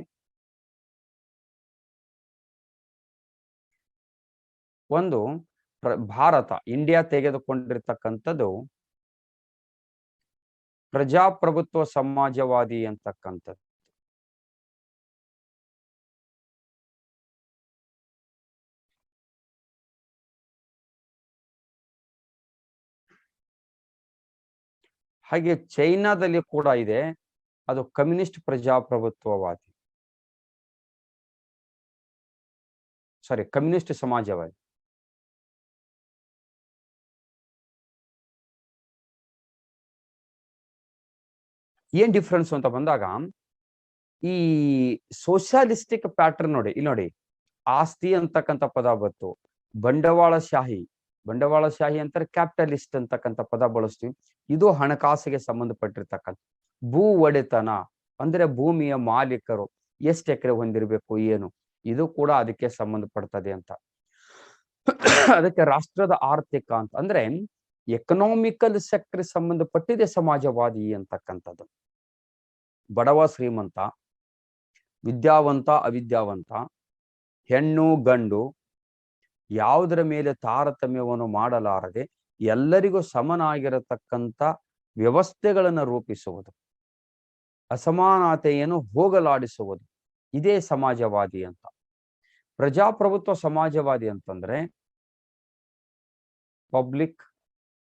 ಒಂದು ಭಾರತ ಇಂಡಿಯಾ ತೆಗೆದುಕೊಂಡಿರ್ತಕ್ಕಂಥದ್ದು ಪ್ರಜಾಪ್ರಭುತ್ವ ಸಮಾಜವಾದಿ ಅಂತಕ್ಕಂಥದ್ದು. ಹಾಗೆ ಚೈನಾದಲ್ಲಿ ಕೂಡ ಇದೆ, ಅದು ಕಮ್ಯುನಿಸ್ಟ್ ಪ್ರಜಾಪ್ರಭುತ್ವವಾದಿ, ಕಮ್ಯುನಿಸ್ಟ್ ಸಮಾಜವಾದಿ. ಏನ್ ಡಿಫ್ರೆನ್ಸ್ ಅಂತ ಬಂದಾಗ, ಈ ಸೋಷಿಯಲಿಸ್ಟಿಕ್ ಪ್ಯಾಟರ್ನ್ ನೋಡಿ, ಇಲ್ಲಿ ನೋಡಿ, ಆಸ್ತಿ ಅಂತಕ್ಕಂಥ ಪದ ಬಂತು, ಬಂಡವಾಳಶಾಹಿ ಅಂತಾರೆ, ಕ್ಯಾಪಿಟಲಿಸ್ಟ್ ಅಂತಕ್ಕಂಥ ಪದ ಬಳಸ್ತೀವಿ. ಇದು ಹಣಕಾಸಿಗೆ ಸಂಬಂಧಪಟ್ಟಿರ್ತಕ್ಕಂಥ. ಭೂ ಒಡೆತನ ಅಂದ್ರೆ ಭೂಮಿಯ ಮಾಲೀಕರು ಎಷ್ಟು ಎಕರೆ ಹೊಂದಿರಬೇಕು ಏನು, ಇದು ಕೂಡ ಅದಕ್ಕೆ ಸಂಬಂಧಪಡ್ತದೆ ಅಂತ. ಅದಕ್ಕೆ ರಾಷ್ಟ್ರದ ಆರ್ಥಿಕ ಅಂತ ಅಂದ್ರೆ ಎಕನಾಮಿಕಲ್ ಸೆಕ್ಟರ್ ಸಂಬಂಧಪಟ್ಟಿದೆ ಸಮಾಜವಾದಿ ಅಂತಕ್ಕಂಥದ್ದು. ಬಡವ ಶ್ರೀಮಂತ, ವಿದ್ಯಾವಂತ ಅವಿದ್ಯಾವಂತ, ಹೆಣ್ಣು ಗಂಡು ಯಾವುದರ ಮೇಲೆ ತಾರತಮ್ಯವನ್ನು ಮಾಡಲಾರದೆ ಎಲ್ಲರಿಗೂ ಸಮನಾಗಿರತಕ್ಕಂಥ ವ್ಯವಸ್ಥೆಗಳನ್ನು ರೂಪಿಸುವುದು, ಅಸಮಾನತೆಯನ್ನು ಹೋಗಲಾಡಿಸುವುದು, ಇದೇ ಸಮಾಜವಾದಿ ಅಂತ. ಪ್ರಜಾಪ್ರಭುತ್ವ ಸಮಾಜವಾದಿ ಅಂತಂದ್ರೆ ಪಬ್ಲಿಕ್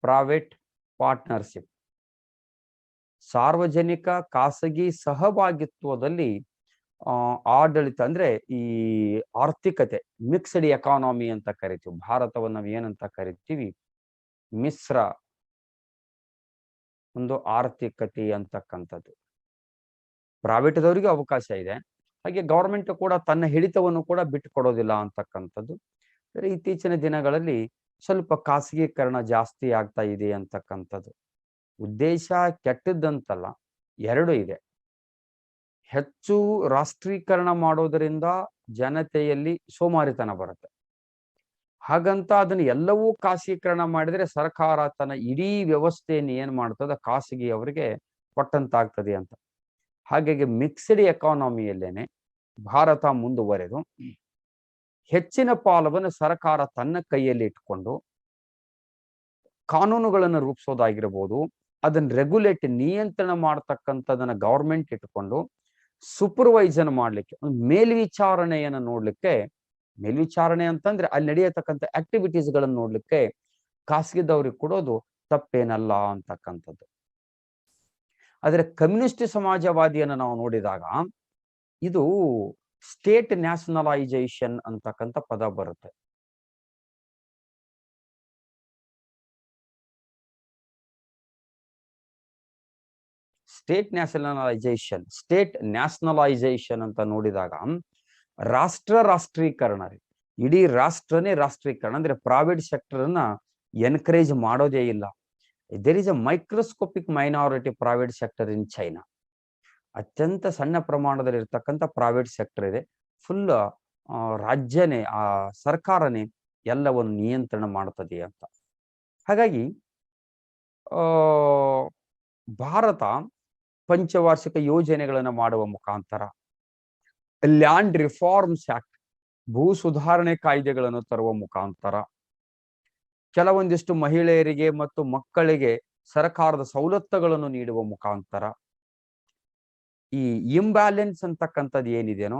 ಪ್ರೈವೇಟ್ ಪಾರ್ಟ್ನರ್ಶಿಪ್, ಸಾರ್ವಜನಿಕ ಖಾಸಗಿ ಸಹಭಾಗಿತ್ವದಲ್ಲಿ ಆಡಳಿತ, ಅಂದ್ರೆ ಈ ಆರ್ಥಿಕತೆ, ಮಿಕ್ಸ್ಡ್ ಎಕಾನಮಿ ಅಂತ ಕರಿತೀವಿ. ಭಾರತವನ್ನು ನಾವು ಏನಂತ ಕರಿತೀವಿ, ಮಿಶ್ರ ಒಂದು ಆರ್ಥಿಕತೆ ಅಂತಕ್ಕಂಥದ್ದು. ಪ್ರೈವೇಟ್ದವರಿಗೂ ಅವಕಾಶ ಇದೆ, ಹಾಗೆ ಗವರ್ಮೆಂಟ್ ಕೂಡ ತನ್ನ ಹಿಡಿತವನ್ನು ಕೂಡ ಬಿಟ್ಟು ಕೊಡೋದಿಲ್ಲ ಅಂತಕ್ಕಂಥದ್ದು ಇತ್ತೀಚಿನ ದಿನಗಳಲ್ಲಿ ಸ್ವಲ್ಪ ಖಾಸಗೀಕರಣ ಜಾಸ್ತಿ ಆಗ್ತಾ ಇದೆ ಅಂತಕ್ಕಂಥದ್ದು. ಉದ್ದೇಶ ಕೆಟ್ಟದ್ದಂತಲ್ಲ, ಎರಡು ಇದೆ. ಹೆಚ್ಚು ರಾಷ್ಟ್ರೀಕರಣ ಮಾಡೋದರಿಂದ ಜನತೆಯಲ್ಲಿ ಸೋಮಾರಿತನ ಬರುತ್ತೆ. ಹಾಗಂತ ಅದನ್ನ ಎಲ್ಲವೂ ಖಾಸಗೀಕರಣ ಮಾಡಿದ್ರೆ ಸರ್ಕಾರ ತನ್ನ ಇಡೀ ವ್ಯವಸ್ಥೆಯನ್ನು ಏನ್ ಮಾಡ್ತದ ಖಾಸಗಿಯವರಿಗೆ ಕೊಟ್ಟಂತಾಗ್ತದೆ ಅಂತ. ಹಾಗಾಗಿ ಮಿಕ್ಸ್ಡ್ ಎಕಾನಮಿಯಲ್ಲೇನೆ ಭಾರತ ಮುಂದುವರೆದು ಹೆಚ್ಚಿನ ಪಾಲವನ್ನು ಸರ್ಕಾರ ತನ್ನ ಕೈಯಲ್ಲಿ ಇಟ್ಕೊಂಡು ಕಾನೂನುಗಳನ್ನು ರೂಪಿಸೋದಾಗಿರ್ಬೋದು, ಅದನ್ನ ರೆಗ್ಯುಲೇಟ್ ನಿಯಂತ್ರಣ ಮಾಡ್ತಕ್ಕಂಥದನ್ನ ಗವರ್ಮೆಂಟ್ ಇಟ್ಕೊಂಡು ಸೂಪರ್ವೈಸನ್ ಮಾಡ್ಲಿಕ್ಕೆ, ಮೇಲ್ವಿಚಾರಣೆಯನ್ನು ನೋಡ್ಲಿಕ್ಕೆ, ಮೇಲ್ವಿಚಾರಣೆ ಅಂತಂದ್ರೆ ಅಲ್ಲಿ ನಡೆಯತಕ್ಕಂಥ ಆಕ್ಟಿವಿಟೀಸ್ ಗಳನ್ನು ನೋಡ್ಲಿಕ್ಕೆ ಖಾಸಗಿದವ್ರಿಗೆ ಕೊಡೋದು ತಪ್ಪೇನಲ್ಲ ಅಂತಕ್ಕಂಥದ್ದು. ಆದ್ರೆ ಕಮ್ಯುನಿಸ್ಟ್ ಸಮಾಜವಾದಿಯನ್ನು ನಾವು ನೋಡಿದಾಗ ಇದು ಸ್ಟೇಟ್ ನ್ಯಾಷನಲೈಸೇಷನ್ ಅಂತಕ್ಕಂಥ ಪದ ಬರುತ್ತೆ. ಸ್ಟೇಟ್ ನ್ಯಾಷನಲೈಸೇಷನ್ ಅಂತ ನೋಡಿದಾಗ ರಾಷ್ಟ್ರೀಕರಣ ರೀ. ಇಡೀ ರಾಷ್ಟ್ರನೇ ರಾಷ್ಟ್ರೀಕರಣ ಅಂದ್ರೆ ಪ್ರೈವೇಟ್ ಸೆಕ್ಟರ್ ಅನ್ನ ಎನ್ಕರೇಜ್ ಮಾಡೋದೇ ಇಲ್ಲ. There is a microscopic minority private sector in China. ಅತ್ಯಂತ ಸಣ್ಣ ಪ್ರಮಾಣದಲ್ಲಿ ಇರ್ತಕ್ಕಂಥ ಪ್ರೈವೇಟ್ ಸೆಕ್ಟರ್ ಇದೆ. ಫುಲ್ ರಾಜ್ಯನೇ, ಆ ಸರ್ಕಾರನೇ ಎಲ್ಲವನ್ನು ನಿಯಂತ್ರಣ ಮಾಡ್ತದೆ ಅಂತ. ಹಾಗಾಗಿ ಭಾರತ ಪಂಚವಾರ್ಷಿಕ ಯೋಜನೆಗಳನ್ನು ಮಾಡುವ ಮುಖಾಂತರ, ಲ್ಯಾಂಡ್ ರಿಫಾರ್ಮ್ಸ್ ಆಕ್ಟ್, ಭೂ ಸುಧಾರಣೆ ಕಾಯ್ದೆಗಳನ್ನು ತರುವ ಮುಖಾಂತರ, ಕೆಲವೊಂದಿಷ್ಟು ಮಹಿಳೆಯರಿಗೆ ಮತ್ತು ಮಕ್ಕಳಿಗೆ ಸರ್ಕಾರದ ಸವಲತ್ತುಗಳನ್ನು ನೀಡುವ ಮುಖಾಂತರ, ಈ ಇಂಬ್ಯಾಲೆನ್ಸ್ ಅಂತಕ್ಕಂಥದ್ದು ಏನಿದೆಯೋ,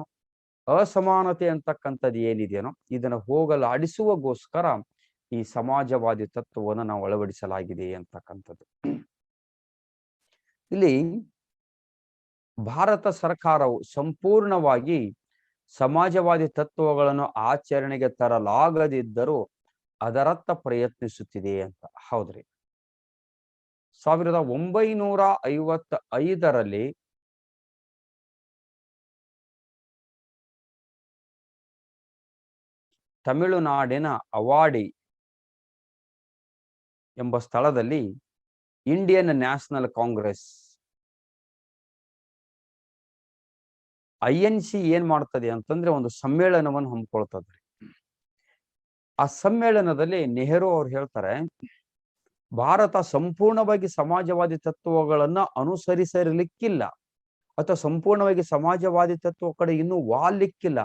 ಅಸಮಾನತೆ ಅಂತಕ್ಕಂಥದ್ದು ಏನಿದೆಯೋ ಇದನ್ನು ಹೋಗಲಾಡಿಸುವಗೋಸ್ಕರ ಈ ಸಮಾಜವಾದಿ ತತ್ವವನ್ನು ನಾವು ಅಳವಡಿಸಲಾಗಿದೆ ಅಂತಕ್ಕಂಥದ್ದು. ಇಲ್ಲಿ ಭಾರತ ಸರ್ಕಾರವು ಸಂಪೂರ್ಣವಾಗಿ ಸಮಾಜವಾದಿ ತತ್ವಗಳನ್ನು ಆಚರಣೆಗೆ ತರಲಾಗದಿದ್ದರೂ ಅದರತ್ತ ಪ್ರಯತ್ನಿಸುತ್ತಿದೆ ಅಂತ. ಹೌದ್ರಿ, 1955ರಲ್ಲಿ ತಮಿಳುನಾಡಿನ ಅವಾಡಿ ಎಂಬ ಸ್ಥಳದಲ್ಲಿ ಇಂಡಿಯನ್ ನ್ಯಾಷನಲ್ ಕಾಂಗ್ರೆಸ್ INC ಏನ್ ಮಾಡ್ತದೆ ಅಂತಂದ್ರೆ ಒಂದು ಸಮ್ಮೇಳನವನ್ನು ಹಮ್ಮಿಕೊಳ್ತದ್ರಿ. ಆ ಸಮ್ಮೇಳನದಲ್ಲಿ ನೆಹರು ಅವ್ರು ಹೇಳ್ತಾರೆ, ಭಾರತ ಸಂಪೂರ್ಣವಾಗಿ ಸಮಾಜವಾದಿ ತತ್ವಗಳನ್ನ ಅನುಸರಿಸಲಿಕ್ಕಿಲ್ಲ ಅಥವಾ ಸಂಪೂರ್ಣವಾಗಿ ಸಮಾಜವಾದಿ ತತ್ವ ಕಡೆ ಇನ್ನೂ ವಾಲಿಕ್ಕಿಲ್ಲ,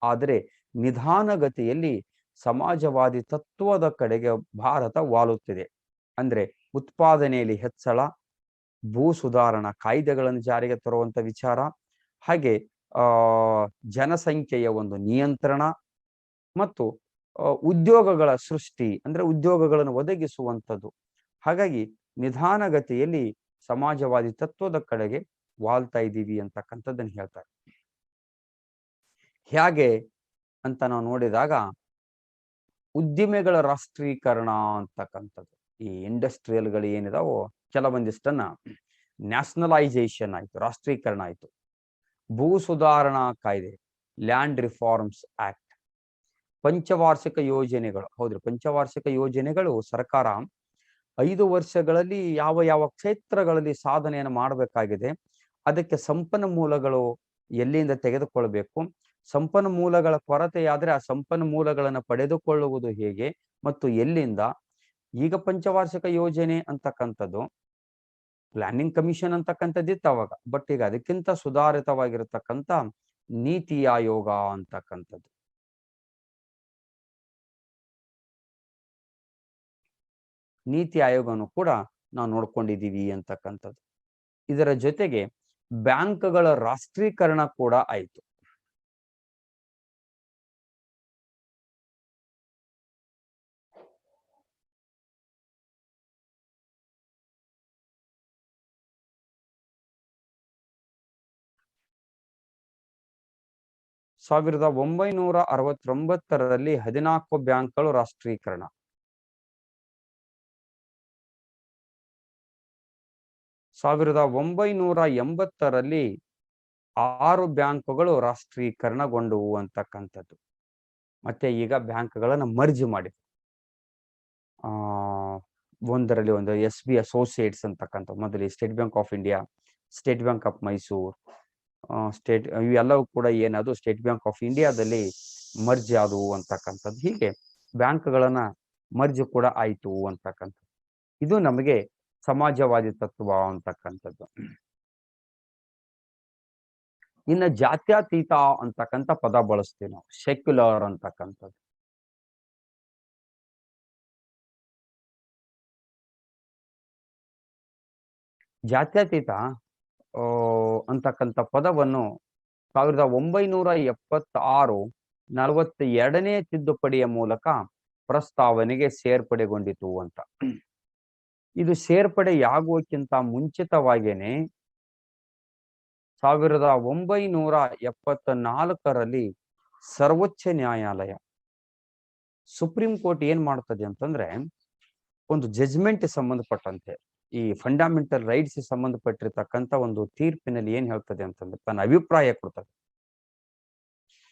ಆದರೆ ನಿಧಾನಗತಿಯಲ್ಲಿ ಸಮಾಜವಾದಿ ತತ್ವದ ಕಡೆಗೆ ಭಾರತ ವಾಲುತ್ತಿದೆ. ಅಂದ್ರೆ ಉತ್ಪಾದನೆಯಲ್ಲಿ ಹೆಚ್ಚಳ, ಭೂ ಸುಧಾರಣಾ ಕಾಯ್ದೆಗಳನ್ನು ಜಾರಿಗೆ ತರುವಂತ ವಿಚಾರ, ಹಾಗೆ ಜನಸಂಖ್ಯೆಯ ಒಂದು ನಿಯಂತ್ರಣ ಮತ್ತು ಉದ್ಯೋಗಗಳ ಸೃಷ್ಟಿ, ಅಂದ್ರೆ ಉದ್ಯೋಗಗಳನ್ನು ಒದಗಿಸುವಂಥದ್ದು. ಹಾಗಾಗಿ ನಿಧಾನಗತಿಯಲ್ಲಿ ಸಮಾಜವಾದಿ ತತ್ವದ ಕಡೆಗೆ ವಾಲ್ತಾ ಇದ್ದೀವಿ ಅಂತಕ್ಕಂಥದ್ದನ್ನು ಹೇಳ್ತಾರೆ. ಹೇಗೆ ಅಂತ ನಾವು ನೋಡಿದಾಗ ಉದ್ದಿಮೆಗಳ ರಾಷ್ಟ್ರೀಕರಣ ಅಂತಕ್ಕಂಥದ್ದು, ಈ ಇಂಡಸ್ಟ್ರಿಯಲ್ಗಳು ಏನಿದಾವೋ ಕೆಲವೊಂದಿಷ್ಟನ್ನ ನ್ಯಾಷನಲೈಸೇಷನ್ ಆಯ್ತು, ರಾಷ್ಟ್ರೀಕರಣ ಆಯ್ತು. ಭೂ ಸುಧಾರಣಾ ಕಾಯ್ದೆ, ಲ್ಯಾಂಡ್ ರಿಫಾರ್ಮ್ಸ್ ಆಕ್ಟ್, ಪಂಚವಾರ್ಷಿಕ ಯೋಜನೆಗಳು. ಹೌದ್ರಿ, ಪಂಚವಾರ್ಷಿಕ ಯೋಜನೆಗಳು ಸರ್ಕಾರ 5 ವರ್ಷಗಳಲ್ಲಿ ಯಾವ ಯಾವ ಕ್ಷೇತ್ರಗಳಲ್ಲಿ ಸಾಧನೆಯನ್ನು ಮಾಡಬೇಕಾಗಿದೆ, ಅದಕ್ಕೆ ಸಂಪನ್ಮೂಲಗಳು ಎಲ್ಲಿಂದ ತೆಗೆದುಕೊಳ್ಬೇಕು, ಸಂಪನ್ಮೂಲಗಳ ಕೊರತೆಯಾದ್ರೆ ಆ ಸಂಪನ್ಮೂಲಗಳನ್ನು ಪಡೆದುಕೊಳ್ಳುವುದು ಹೇಗೆ ಮತ್ತು ಎಲ್ಲಿಂದ. ಈಗ ಪಂಚವಾರ್ಷಿಕ ಯೋಜನೆ ಅಂತಕ್ಕಂಥದ್ದು ಪ್ಲಾನಿಂಗ್ ಕಮಿಷನ್ ಅಂತಕ್ಕಂಥದ್ದಿತ್ತು ಅವಾಗ, ಬಟ್ ಈಗ ಅದಕ್ಕಿಂತ ಸುಧಾರಿತವಾಗಿರತಕ್ಕಂಥ ನೀತಿ ಆಯೋಗ ಅಂತಕ್ಕಂಥದ್ದು. ನೀತಿ ಆಯೋಗನು ಕೂಡ ನಾವು ನೋಡ್ಕೊಂಡಿದ್ದೀವಿ ಅಂತಕ್ಕಂಥದ್ದು. ಇದರ ಜೊತೆಗೆ ಬ್ಯಾಂಕ್ಗಳ ರಾಷ್ಟ್ರೀಕರಣ ಕೂಡ ಆಯಿತು. ಸಾವಿರದ 1969ರಲ್ಲಿ 14 ಬ್ಯಾಂಕ್ಗಳು ರಾಷ್ಟ್ರೀಕರಣ. 1980ರಲ್ಲಿ 6 ಬ್ಯಾಂಕುಗಳು ರಾಷ್ಟ್ರೀಕರಣಗೊಂಡವು ಅಂತಕ್ಕಂಥದ್ದು. ಮತ್ತೆ ಈಗ ಬ್ಯಾಂಕ್ಗಳನ್ನ ಮರ್ಜ್ ಮಾಡಿ ಒಂದರಲ್ಲಿ ಒಂದು SB ಅಸೋಸಿಯೇಟ್ಸ್ ಅಂತಕ್ಕಂಥ, ಮೊದಲು state bank of India, state bank of Mysuru, ಇವೆಲ್ಲವೂ ಕೂಡ ಏನದು ಸ್ಟೇಟ್ ಬ್ಯಾಂಕ್ ಆಫ್ ಇಂಡಿಯಾದಲ್ಲಿ ಮರ್ಜ್ ಆದವು ಅಂತಕ್ಕಂಥದ್ದು. ಹೀಗೆ ಬ್ಯಾಂಕ್ಗಳನ್ನ ಮರ್ಜ್ ಕೂಡ ಆಯ್ತು ಅಂತಕ್ಕಂಥದ್ದು. ಇದು ನಮಗೆ ಸಮಾಜವಾದಿ ತತ್ವ ಅಂತಕ್ಕಂಥದ್ದು. ಇನ್ನು ಜಾತ್ಯತೀತ ಅಂತಕ್ಕಂಥ ಪದ ಬಳಸ್ತೀವಿ ನಾವು, ಸೆಕ್ಯುಲರ್ ಅಂತಕ್ಕಂಥದ್ದು. ಜಾತ್ಯತೀತ ಅಂತಕ್ಕಂಥ ಪದವನ್ನು 1976 42ನೇ ತಿದ್ದುಪಡಿಯ ಮೂಲಕ ಪ್ರಸ್ತಾವನೆಗೆ ಸೇರ್ಪಡೆಗೊಂಡಿತು ಅಂತ. ಇದು ಸೇರ್ಪಡೆಯಾಗುವಕ್ಕಿಂತ ಮುಂಚಿತವಾಗಿಯೇ 1974ರಲ್ಲಿ ಸರ್ವೋಚ್ಚ ನ್ಯಾಯಾಲಯ, ಸುಪ್ರೀಂ ಕೋರ್ಟ್ ಏನ್ ಮಾಡ್ತದೆ ಅಂತಂದ್ರೆ, ಒಂದು ಜಜ್ಮೆಂಟ್ ಸಂಬಂಧಪಟ್ಟಂತೆ ಈ ಫಂಡಮೆಂಟಲ್ ರೈಟ್ಸ್ ಸಂಬಂಧಪಟ್ಟಿರ್ತಕ್ಕಂಥ ಒಂದು ತೀರ್ಪಿನಲ್ಲಿ ಏನ್ ಹೇಳ್ತದೆ ಅಂತಂದ್ರೆ, ತನ್ನ ಅಭಿಪ್ರಾಯ ಕೊಡ್ತದೆ.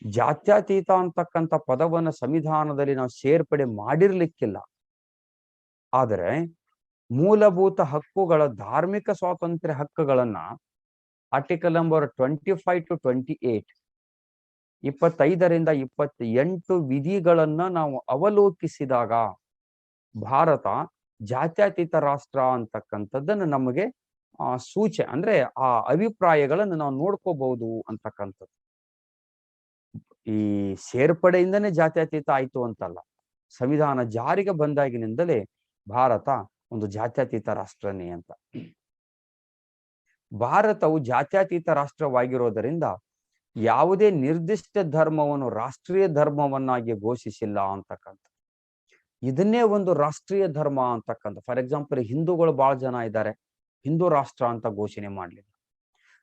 ಜಾತ್ಯತೀತ ಅಂತಕ್ಕಂಥ ಪದವನ್ನ ಸಂವಿಧಾನದಲ್ಲಿ ನಾವು ಸೇರ್ಪಡೆ ಮಾಡಿರ್ಲಿಕ್ಕಿಲ್ಲ, ಆದರೆ ಮೂಲಭೂತ ಹಕ್ಕುಗಳ, ಧಾರ್ಮಿಕ ಸ್ವಾತಂತ್ರ್ಯ ಹಕ್ಕುಗಳನ್ನ ಆರ್ಟಿಕಲ್ ನಂಬರ್ 25 to 28, 25ರಿಂದ 28 ವಿಧಿಗಳನ್ನ ನಾವು ಅವಲೋಕಿಸಿದಾಗ ಭಾರತ ಜಾತ್ಯತೀತ ರಾಷ್ಟ್ರ ಅಂತಕ್ಕಂಥದ್ದನ್ನು ನಮಗೆ ಅಂದ್ರೆ ಆ ಅಭಿಪ್ರಾಯಗಳನ್ನು ನಾವು ನೋಡ್ಕೋಬಹುದು ಅಂತಕ್ಕಂಥದ್ದು. ಈ ಸೇರ್ಪಡೆಯಿಂದನೇ ಜಾತ್ಯತೀತ ಆಯ್ತು ಅಂತಲ್ಲ, ಸಂವಿಧಾನ ಜಾರಿಗೆ ಬಂದಾಗಿನಿಂದಲೇ ಭಾರತ ಒಂದು ಜಾತ್ಯತೀತ ರಾಷ್ಟ್ರನೇ ಅಂತ. ಭಾರತವು ಜಾತ್ಯತೀತ ರಾಷ್ಟ್ರವಾಗಿರೋದರಿಂದ ಯಾವುದೇ ನಿರ್ದಿಷ್ಟ ಧರ್ಮವನ್ನು ರಾಷ್ಟ್ರೀಯ ಧರ್ಮವನ್ನಾಗಿ ಘೋಷಿಸಿಲ್ಲ ಅಂತಕ್ಕಂಥ. ಇದನ್ನೇ ಒಂದು ರಾಷ್ಟ್ರೀಯ ಧರ್ಮ ಅಂತಕ್ಕಂಥ. ಫಾರ್ ಎಕ್ಸಾಂಪಲ್, ಹಿಂದೂಗಳು ಬಹಳ ಜನ ಇದ್ದಾರೆ, ಹಿಂದೂ ರಾಷ್ಟ್ರ ಅಂತ ಘೋಷಣೆ ಮಾಡಲಿಲ್ಲ.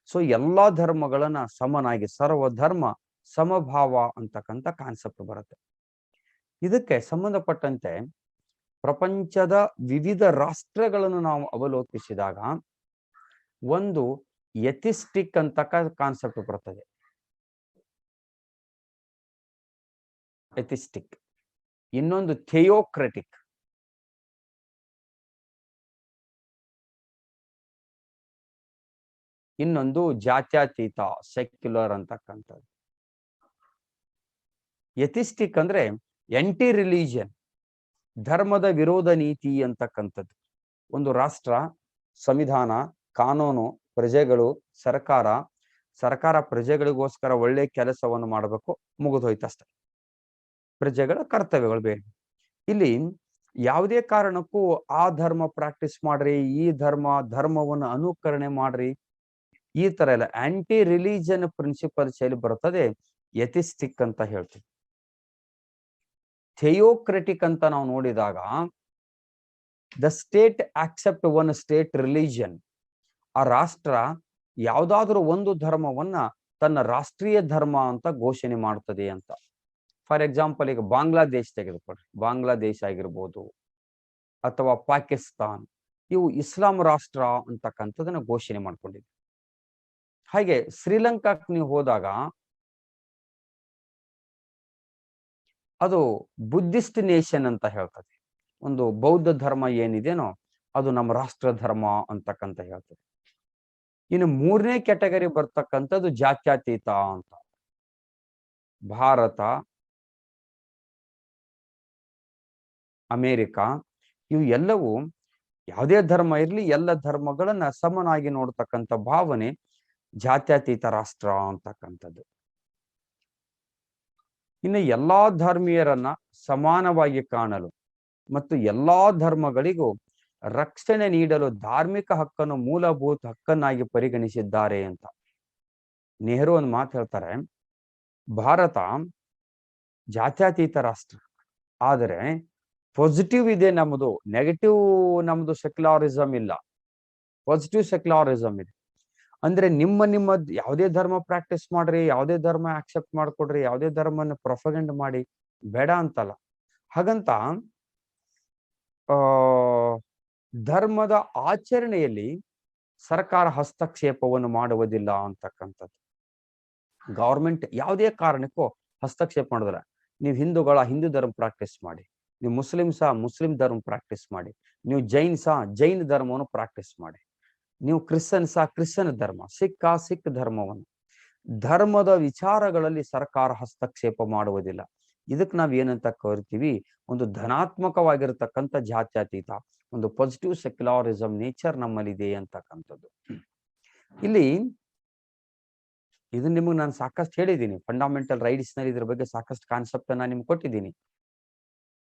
ಸೊ ಎಲ್ಲಾ ಧರ್ಮಗಳನ್ನ ಸಮನಾಗಿ, ಸರ್ವ ಧರ್ಮ ಸಮಭಾವ ಅಂತಕ್ಕಂಥ ಕಾನ್ಸೆಪ್ಟ್ ಬರುತ್ತೆ. ಇದಕ್ಕೆ ಸಂಬಂಧಪಟ್ಟಂತೆ ಪ್ರಪಂಚದ ವಿವಿಧ ರಾಷ್ಟ್ರಗಳನ್ನು ನಾವು ಅವಲೋಕಿಸಿದಾಗ ಒಂದು ಎಥಿಸ್ಟಿಕ್ ಅಂತ ಕಾನ್ಸೆಪ್ಟ್ ಬರ್ತದೆ. ಎಥಿಸ್ಟಿಕ್, ಇನ್ನೊಂದು ಥಿಯೋಕ್ರೆಟಿಕ್, ಇನ್ನೊಂದು ಜಾತ್ಯತೀತ ಸೆಕ್ಯುಲರ್ ಅಂತಕ್ಕಂಥದ್ದು. ಎಥಿಸ್ಟಿಕ್ ಅಂದ್ರೆ ಎಂಟಿ ರಿಲಿಜಿಯನ್, ಧರ್ಮದ ವಿರೋಧ ನೀತಿ ಅಂತಕ್ಕಂಥದ್ದು. ಒಂದು ರಾಷ್ಟ್ರ, ಸಂವಿಧಾನ, ಕಾನೂನು, ಪ್ರಜೆಗಳು, ಸರ್ಕಾರ ಪ್ರಜೆಗಳಿಗೋಸ್ಕರ ಒಳ್ಳೆ ಕೆಲಸವನ್ನು ಮಾಡಬೇಕು, ಮುಗಿದೋಯ್ತಷ್ಟೆ. ಪ್ರಜೆಗಳ ಕರ್ತವ್ಯಗಳು ಬೇರೆ. ಇಲ್ಲಿ ಯಾವುದೇ ಕಾರಣಕ್ಕೂ ಆ ಧರ್ಮ ಪ್ರಾಕ್ಟೀಸ್ ಮಾಡ್ರಿ, ಈ ಧರ್ಮವನ್ನು ಅನುಕರಣೆ ಮಾಡ್ರಿ, ಈ ತರ ಎಲ್ಲ ಆಂಟಿ ರಿಲಿಜನ್ ಪ್ರಿನ್ಸಿಪಲ್ಸ್ ಎಲ್ಲಿ ಬರ್ತದೆ, ಎಥಿಸ್ಟಿಕ್ ಅಂತ ಹೇಳ್ತೀವಿ. ಥಿಯೋಕ್ರೆಟಿಕ್ ಅಂತ ನಾವು ನೋಡಿದಾಗ, the state accept one state religion, ಆ ರಾಷ್ಟ್ರ ಯಾವ್ದಾದ್ರೂ ಒಂದು ಧರ್ಮವನ್ನ ತನ್ನ ರಾಷ್ಟ್ರೀಯ ಧರ್ಮ ಅಂತ ಘೋಷಣೆ ಮಾಡ್ತದೆ ಅಂತ. ಫಾರ್ ಎಕ್ಸಾಂಪಲ್, ಈಗ ಬಾಂಗ್ಲಾದೇಶ್ ತೆಗೆದುಕೊಳ್ರಿ, ಬಾಂಗ್ಲಾದೇಶ ಆಗಿರ್ಬೋದು ಅಥವಾ ಪಾಕಿಸ್ತಾನ್, ಇವು ಇಸ್ಲಾಂ ರಾಷ್ಟ್ರ ಅಂತಕ್ಕಂಥದನ್ನ ಘೋಷಣೆ ಮಾಡ್ಕೊಂಡಿದೆ. ಹಾಗೆ ಶ್ರೀಲಂಕಾಕ್ ನೀವು ಹೋದಾಗ ಅದು ಬುದ್ಧಿಸ್ಟ್ ನೇಷನ್ ಅಂತ ಹೇಳ್ತದೆ. ಒಂದು ಬೌದ್ಧ ಧರ್ಮ ಏನಿದೆನೋ ಅದು ನಮ್ಮ ರಾಷ್ಟ್ರ ಧರ್ಮ ಅಂತಕ್ಕಂಥ ಹೇಳ್ತದೆ. ಇನ್ನು 3ನೇ ಕ್ಯಾಟಗರಿ ಬರ್ತಕ್ಕಂಥದ್ದು ಜಾತ್ಯತೀತ ಅಂತ. ಭಾರತ, ಅಮೇರಿಕ, ಇವು ಎಲ್ಲವೂ ಯಾವುದೇ ಧರ್ಮ ಇರ್ಲಿ, ಎಲ್ಲ ಧರ್ಮಗಳನ್ನ ಸಮನಾಗಿ ನೋಡ್ತಕ್ಕಂಥ ಭಾವನೆ ಜಾತ್ಯತೀತ ರಾಷ್ಟ್ರ ಅಂತಕ್ಕಂಥದ್ದು. ಇನ್ನು ಎಲ್ಲಾ ಧರ್ಮೀಯರನ್ನ ಸಮಾನವಾಗಿ ಕಾಣಲು ಮತ್ತು ಎಲ್ಲಾ ಧರ್ಮಗಳಿಗೂ ರಕ್ಷಣೆ ನೀಡಲು ಧಾರ್ಮಿಕ ಹಕ್ಕನ್ನು ಮೂಲಭೂತ ಹಕ್ಕನ್ನಾಗಿ ಪರಿಗಣಿಸಿದ್ದಾರೆ ಅಂತ. ನೆಹರು ಒಂದು ಮಾತು ಹೇಳ್ತಾರೆ, ಭಾರತ ಜಾತ್ಯತೀತ ರಾಷ್ಟ್ರ, ಆದರೆ ಪಾಸಿಟಿವ್ ಇದೆ ನಮ್ಮದು, ನೆಗೆಟಿವ್ ನಮ್ದು ಸೆಕ್ಯುಲರಿಸಂ ಇಲ್ಲ, ಪಾಸಿಟಿವ್ ಸೆಕ್ಯುಲರಿಸಂ ಇದೆ. ಅಂದ್ರೆ ನಿಮ್ಮ ಯಾವುದೇ ಧರ್ಮ ಪ್ರಾಕ್ಟೀಸ್ ಮಾಡ್ರಿ, ಯಾವುದೇ ಧರ್ಮ ಆಕ್ಸೆಪ್ಟ್ ಮಾಡ್ಕೊಡ್ರಿ, ಯಾವುದೇ ಧರ್ಮನ ಪ್ರೊಪಗಂಡ್ ಮಾಡಿ, ಬೇಡ ಅಂತಲ್ಲ. ಹಾಗಂತ ಧರ್ಮದ ಆಚರಣೆಯಲ್ಲಿ ಸರ್ಕಾರ ಹಸ್ತಕ್ಷೇಪವನ್ನು ಮಾಡುವುದಿಲ್ಲ ಅಂತಕ್ಕಂಥದ್ದು. ಗವರ್ಮೆಂಟ್ ಯಾವುದೇ ಕಾರಣಕ್ಕೂ ಹಸ್ತಕ್ಷೇಪ ಮಾಡೋದಿಲ್ಲ. ನೀವು ಹಿಂದೂಗಳ ಹಿಂದೂ ಧರ್ಮ ಪ್ರಾಕ್ಟೀಸ್ ಮಾಡಿ, ನೀವು ಮುಸ್ಲಿಮ್ಸ ಮುಸ್ಲಿಂ ಧರ್ಮ ಪ್ರಾಕ್ಟೀಸ್ ಮಾಡಿ, ನೀವು ಜೈನ್ಸ ಜೈನ ಧರ್ಮವನ್ನು ಪ್ರಾಕ್ಟೀಸ್ ಮಾಡಿ, ನೀವು ಕ್ರಿಶ್ಚಿಯನ್ಸ ಕ್ರಿಶ್ಚಿಯನ್ ಧರ್ಮ, ಸಿಖ್ ಧರ್ಮವನ್ನು. ಧರ್ಮದ ವಿಚಾರಗಳಲ್ಲಿ ಸರ್ಕಾರ ಹಸ್ತಕ್ಷೇಪ ಮಾಡುವುದಿಲ್ಲ. ಇದಕ್ಕೆ ನಾವ್ ಏನಂತ ಕರಿತೀವಿ, ಒಂದು ಧನಾತ್ಮಕವಾಗಿರತಕ್ಕಂಥ ಜಾತ್ಯತೀತ, ಒಂದು ಪಾಸಿಟಿವ್ ಸೆಕ್ಯುಲರಿಸಂ ನೇಚರ್ ನಮ್ಮಲ್ಲಿದೆ ಅಂತಕ್ಕಂಥದ್ದು. ಇಲ್ಲಿ ಇದನ್ನ ನಿಮಗೆ ನಾನು ಸಾಕಷ್ಟು ಹೇಳಿದ್ದೀನಿ, ಫಂಡಮೆಂಟಲ್ ರೈಟ್ಸ್ ನಲ್ಲಿ ಇದ್ರ ಬಗ್ಗೆ ಸಾಕಷ್ಟು ಕಾನ್ಸೆಪ್ಟ್ ನಾನು ನಿಮ್ಗೆ ಕೊಟ್ಟಿದ್ದೀನಿ.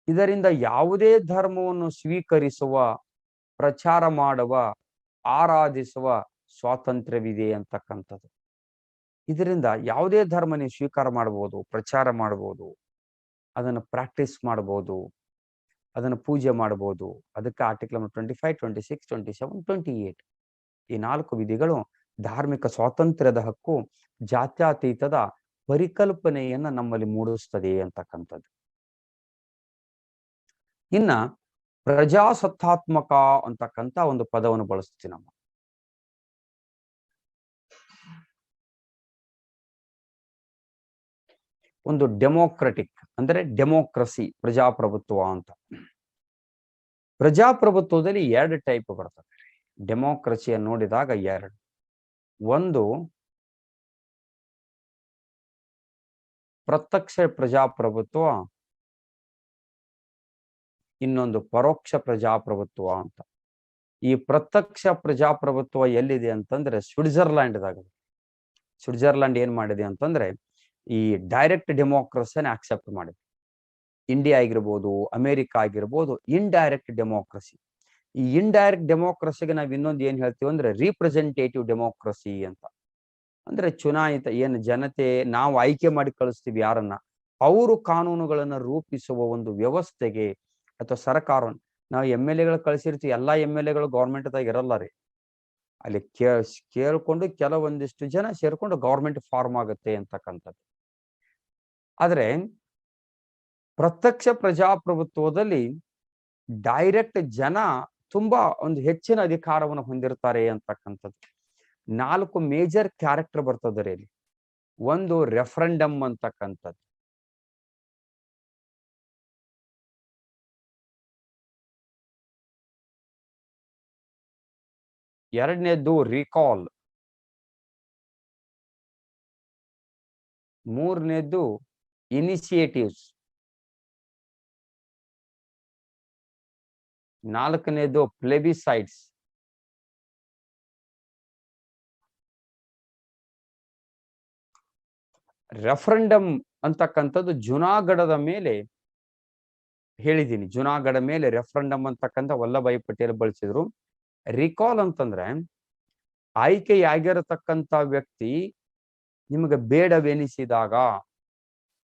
ಇದರಿಂದ ಯಾವುದೇ ಧರ್ಮವನ್ನು ಸ್ವೀಕರಿಸುವ, ಪ್ರಚಾರ ಮಾಡುವ, ಆರಾಧಿಸುವ ಸ್ವಾತಂತ್ರ್ಯವಿದೆ ಅಂತಕ್ಕಂಥದ್ದು. ಇದರಿಂದ ಯಾವುದೇ ಧರ್ಮ ನೀವು ಸ್ವೀಕಾರ ಮಾಡಬಹುದು, ಪ್ರಚಾರ ಮಾಡಬಹುದು, ಅದನ್ನು ಪ್ರಾಕ್ಟೀಸ್ ಮಾಡಬಹುದು, ಅದನ್ನು ಪೂಜೆ ಮಾಡಬಹುದು. ಅದಕ್ಕೆ ಆರ್ಟಿಕಲ್ 25, 26, 27, 28 ಈ 4 ವಿಧಿಗಳು ಧಾರ್ಮಿಕ ಸ್ವಾತಂತ್ರ್ಯದ ಹಕ್ಕು, ಜಾತ್ಯತೀತದ ಪರಿಕಲ್ಪನೆಯನ್ನ ನಮ್ಮಲ್ಲಿ ಮೂಡಿಸ್ತದೆ ಅಂತಕ್ಕಂಥದ್ದು. ಇನ್ನ ಪ್ರಜಾಸತ್ತಾತ್ಮಕ ಅಂತಕ್ಕಂಥ ಒಂದು ಪದವನ್ನು ಬಳಸ್ತೀವಿ ನಮ್ಮ. ಒಂದು ಡೆಮೋಕ್ರೆಟಿಕ್ ಅಂದ್ರೆ ಡೆಮೋಕ್ರಸಿ, ಪ್ರಜಾಪ್ರಭುತ್ವ ಅಂತ. ಪ್ರಜಾಪ್ರಭುತ್ವದಲ್ಲಿ 2 ಟೈಪ್ ಬರ್ತದೆ. ಡೆಮೋಕ್ರಸಿಯನ್ನು ನೋಡಿದಾಗ 2, ಒಂದು ಪ್ರತ್ಯಕ್ಷ ಪ್ರಜಾಪ್ರಭುತ್ವ, ಇನ್ನೊಂದು ಪರೋಕ್ಷ ಪ್ರಜಾಪ್ರಭುತ್ವ ಅಂತ. ಈ ಪ್ರತ್ಯಕ್ಷ ಪ್ರಜಾಪ್ರಭುತ್ವ ಎಲ್ಲಿದೆ ಅಂತಂದ್ರೆ ಸ್ವಿಟ್ಜರ್ಲ್ಯಾಂಡ್ದಾಗ. ಸ್ವಿಟ್ಜರ್ಲ್ಯಾಂಡ್ ಏನ್ ಮಾಡಿದೆ ಅಂತಂದ್ರೆ ಈ ಡೈರೆಕ್ಟ್ ಡೆಮೋಕ್ರಸಿನ ಆಕ್ಸೆಪ್ಟ್ ಮಾಡಿದೆ. ಇಂಡಿಯಾ ಆಗಿರ್ಬೋದು, ಅಮೆರಿಕ ಆಗಿರ್ಬೋದು, ಇಂಡೈರೆಕ್ಟ್ ಡೆಮೋಕ್ರಸಿ. ಈ ಇಂಡೈರೆಕ್ಟ್ ಡೆಮೋಕ್ರಸಿಗೆ ನಾವ್ ಇನ್ನೊಂದು ಏನ್ ಹೇಳ್ತೀವಿ ಅಂದ್ರೆ ರಿಪ್ರೆಸೆಂಟೇಟಿವ್ ಡೆಮೋಕ್ರಸಿ ಅಂತ. ಅಂದ್ರೆ ಚುನಾಯಿತ, ಏನು ಜನತೆ ನಾವು ಆಯ್ಕೆ ಮಾಡಿ ಕಳಿಸ್ತೀವಿ ಯಾರನ್ನ, ಅವರು ಕಾನೂನುಗಳನ್ನ ರೂಪಿಸುವ ಒಂದು ವ್ಯವಸ್ಥೆಗೆ ಅಥವಾ ಸರ್ಕಾರವನ್ನು. ನಾವು MLA ಕಳಿಸಿರ್ತೀವಿ, ಎಲ್ಲಾ MLA ಗೌರ್ಮೆಂಟ್ದಾಗ ಇರಲ್ಲ ರೀ. ಅಲ್ಲಿ ಕೇಳ್ಕೊಂಡು ಕೆಲವೊಂದಿಷ್ಟು ಜನ ಸೇರ್ಕೊಂಡು ಗೌರ್ಮೆಂಟ್ ಫಾರ್ಮ್ ಆಗುತ್ತೆ ಅಂತಕ್ಕಂಥದ್ದು. ಆದ್ರೆ ಪ್ರತ್ಯಕ್ಷ ಪ್ರಜಾಪ್ರಭುತ್ವದಲ್ಲಿ ಡೈರೆಕ್ಟ್ ಜನ ತುಂಬಾ ಒಂದು ಹೆಚ್ಚಿನ ಅಧಿಕಾರವನ್ನು ಹೊಂದಿರ್ತಾರೆ ಅಂತಕ್ಕಂಥದ್ದು. 4 ಮೇಜರ್ ಕ್ಯಾರೆಕ್ಟರ್ ಬರ್ತದೆ ಇಲ್ಲಿ. ಒಂದು ರೆಫರೆಂಡಮ್ ಅಂತಕ್ಕಂಥದ್ದು, ಎರಡನೇದ್ದು ರಿಕಾಲ್, ಮೂರನೇದ್ದು ಇನಿಷಿಯೇಟಿವ್ಸ್, ನಾಲ್ಕನೇದು ಪ್ಲೆಬಿಸೈಡ್ಸ್, ರೆಫರೆಂಡಮ್ ಅಂತಕ್ಕಂಥದ್ದು ಜುನಾಗಢದ ಮೇಲೆ ಹೇಳಿದ್ದೀನಿ. ಜುನಾಗಢ ಮೇಲೆ ರೆಫರೆಂಡಮ್ ಅಂತಕ್ಕಂಥ ವಲ್ಲಭಾಯಿ ಪಟೇಲ್ ಬಳಸಿದ್ರು. ರಿಕಾಲ್ ಅಂತಂದ್ರೆ ಆಯ್ಕೆಯಾಗಿರತಕ್ಕಂಥ ವ್ಯಕ್ತಿ ನಿಮಗೆ ಬೇಡವೆನಿಸಿದಾಗ,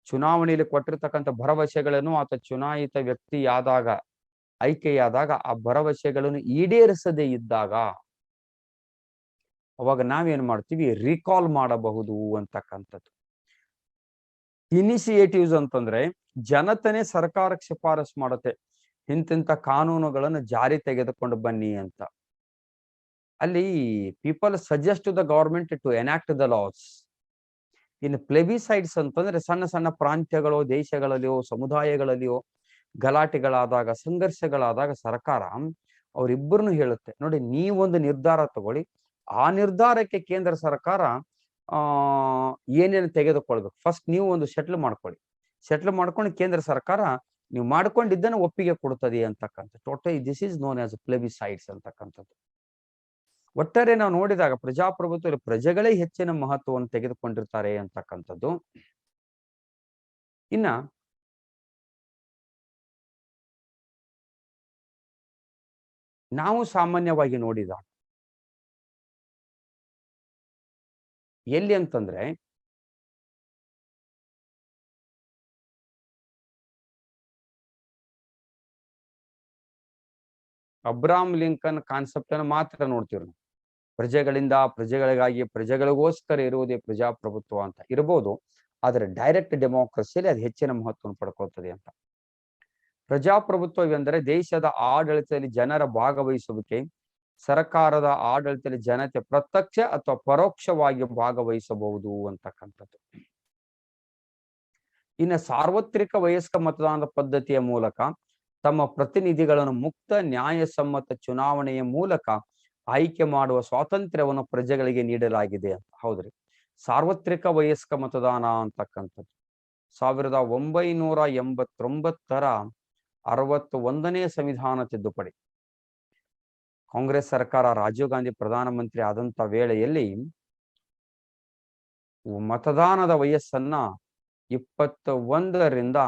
ಚುನಾವಣೆಯಲ್ಲಿ ಕೊಟ್ಟಿರ್ತಕ್ಕಂಥ ಭರವಸೆಗಳನ್ನು ಆತ ಚುನಾಯಿತ ವ್ಯಕ್ತಿಯಾದಾಗ, ಆಯ್ಕೆಯಾದಾಗ ಆ ಭರವಸೆಗಳನ್ನು ಈಡೇರಿಸದೇ ಇದ್ದಾಗ ಅವಾಗ ನಾವೇನ್ ಮಾಡ್ತೀವಿ, ರಿಕಾಲ್ ಮಾಡಬಹುದು ಅಂತಕ್ಕಂಥದ್ದು. ಇನಿಷಿಯೇಟಿವ್ಸ್ ಅಂತಂದ್ರೆ ಜನತನೇ ಸರ್ಕಾರಕ್ಕೆ ಶಿಫಾರಸ್ ಮಾಡುತ್ತೆ, ಇಂತಿಂತ ಕಾನೂನುಗಳನ್ನು ಜಾರಿ ತೆಗೆದುಕೊಂಡು ಬನ್ನಿ ಅಂತ. ಅಲ್ಲಿ people suggest to the government to enact the laws. ಇನ್ನು ಪ್ಲೆಬಿಸೈಡ್ಸ್ ಅಂತಂದ್ರೆ ಸಣ್ಣ ಸಣ್ಣ ಪ್ರಾಂತ್ಯಗಳು, ದೇಶಗಳಲ್ಲಿಯೋ ಸಮುದಾಯಗಳಲ್ಲಿಯೋ ಗಲಾಟೆಗಳಾದಾಗ, ಸಂಘರ್ಷಗಳಾದಾಗ ಸರ್ಕಾರ ಅವರಿಬ್ಬರನ್ನು ಹೇಳುತ್ತೆ, ನೋಡಿ ನೀವೊಂದು ನಿರ್ಧಾರ ತಗೊಳ್ಳಿ, ಆ ನಿರ್ಧಾರಕ್ಕೆ ಕೇಂದ್ರ ಸರ್ಕಾರ ಏನೇನು ತೆಗೆದುಕೊಳ್ಬೇಕು, ಫಸ್ಟ್ ನೀವು ಒಂದು ಸೆಟ್ಲ್ ಮಾಡ್ಕೊಳ್ಳಿ, ಸೆಟ್ಲ್ ಮಾಡ್ಕೊಂಡು ಕೇಂದ್ರ ಸರ್ಕಾರ ನೀವು ಮಾಡ್ಕೊಂಡಿದ್ದನ್ನು ಒಪ್ಪಿಗೆ ಕೊಡ್ತದೆ ಅಂತಕ್ಕಂಥ. Total this is known as plebiscites ಅಂತಕ್ಕಂಥದ್ದು. ಒಟ್ಟಾರೆ ನಾವು ನೋಡಿದಾಗ ಪ್ರಜಾಪ್ರಭುತ್ವದಲ್ಲಿ ಪ್ರಜೆಗಳೇ ಹೆಚ್ಚಿನ ಮಹತ್ವವನ್ನು ತೆಗೆದುಕೊಂಡಿರ್ತಾರೆ ಅಂತಕ್ಕಂಥದ್ದು. ಇನ್ನ ನಾವು ಸಾಮಾನ್ಯವಾಗಿ ನೋಡಿದಾಗ ಎಲ್ಲಿ ಅಂತಂದ್ರೆ ಅಬ್ರಾಮ್ ಲಿಂಕನ್ ಕಾನ್ಸೆಪ್ಟ್ ಅನ್ನು ಮಾತ್ರ ನೋಡ್ತೀವಿ ನಾವು. ಪ್ರಜೆಗಳಿಂದ ಪ್ರಜೆಗಳಿಗಾಗಿ ಪ್ರಜೆಗಳಿಗೋಸ್ಕರ ಇರುವುದೇ ಪ್ರಜಾಪ್ರಭುತ್ವ ಅಂತ ಇರಬಹುದು, ಆದ್ರೆ ಡೈರೆಕ್ಟ್ ಡೆಮೋಕ್ರಸಿಯಲ್ಲಿ ಅದು ಹೆಚ್ಚಿನ ಮಹತ್ವವನ್ನು ಪಡ್ಕೊಳ್ತದೆ ಅಂತ. ಪ್ರಜಾಪ್ರಭುತ್ವವೆಂದರೆ ದೇಶದ ಆಡಳಿತದಲ್ಲಿ ಜನರ ಭಾಗವಹಿಸುವಿಕೆ, ಸರ್ಕಾರದ ಆಡಳಿತದಲ್ಲಿ ಜನತೆ ಪ್ರತ್ಯಕ್ಷ ಅಥವಾ ಪರೋಕ್ಷವಾಗಿ ಭಾಗವಹಿಸಬಹುದು ಅಂತಕ್ಕಂಥದ್ದು. ಇನ್ನು ಸಾರ್ವತ್ರಿಕ ವಯಸ್ಕ ಮತದಾನದ ಪದ್ಧತಿಯ ಮೂಲಕ ತಮ್ಮ ಪ್ರತಿನಿಧಿಗಳನ್ನು ಮುಕ್ತ ನ್ಯಾಯಸಮ್ಮತ ಚುನಾವಣೆಯ ಮೂಲಕ ಆಯ್ಕೆ ಮಾಡುವ ಸ್ವಾತಂತ್ರ್ಯವನ್ನು ಪ್ರಜೆಗಳಿಗೆ ನೀಡಲಾಗಿದೆ ಅಂತ. ಹೌದ್ರಿ, ಸಾರ್ವತ್ರಿಕ ವಯಸ್ಕ ಮತದಾನ ಅಂತಕ್ಕಂಥದ್ದು 1989ರ 61ನೇ ಸಂವಿಧಾನ ತಿದ್ದುಪಡಿ. ಕಾಂಗ್ರೆಸ್ ಸರ್ಕಾರ ರಾಜೀವ್ ಗಾಂಧಿ ಪ್ರಧಾನಮಂತ್ರಿ ಆದಂತ ವೇಳೆಯಲ್ಲಿ ಮತದಾನದ ವಯಸ್ಸನ್ನ 21ರಿಂದ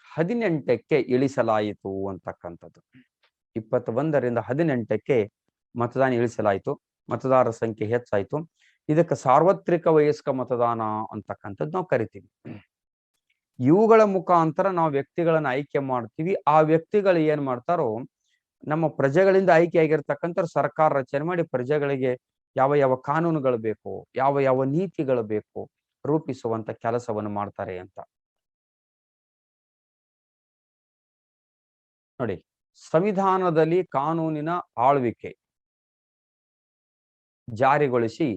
18ಕ್ಕೆ ಇಳಿಸಲಾಯಿತು ಅಂತಕ್ಕಂಥದ್ದು. 21ರಿಂದ 18ಕ್ಕೆ ಮತದಾನ ಇಳಿಸಲಾಯಿತು, ಮತದಾರರ ಸಂಖ್ಯೆ ಹೆಚ್ಚಾಯಿತು. ಇದಕ್ಕೆ ಸಾರ್ವತ್ರಿಕ ವಯಸ್ಕ ಮತದಾನ ಅಂತಕ್ಕಂಥದ್ದು ನಾವು ಕರಿತೀವಿ. ಇವುಗಳ ಮುಖಾಂತರ ನಾವು ವ್ಯಕ್ತಿಗಳನ್ನ ಆಯ್ಕೆ ಮಾಡ್ತೀವಿ. ಆ ವ್ಯಕ್ತಿಗಳು ಏನ್ ಮಾಡ್ತಾರೋ, ನಮ್ಮ ಪ್ರಜೆಗಳಿಂದ ಆಯ್ಕೆಯಾಗಿರ್ತಕ್ಕಂಥ ಸರ್ಕಾರ ರಚನೆ ಮಾಡಿ ಪ್ರಜೆಗಳಿಗೆ ಯಾವ ಯಾವ ಕಾನೂನುಗಳು ಬೇಕು, ಯಾವ ಯಾವ ನೀತಿಗಳು ಬೇಕು ರೂಪಿಸುವಂತ ಕೆಲಸವನ್ನು ಮಾಡ್ತಾರೆ ಅಂತ ನೋಡಿ. ಸಂವಿಧಾನದಲ್ಲಿ ಕಾನೂನಿನ ಆಳ್ವಿಕೆ ಜಾರಿಗೊಳಿಸಿ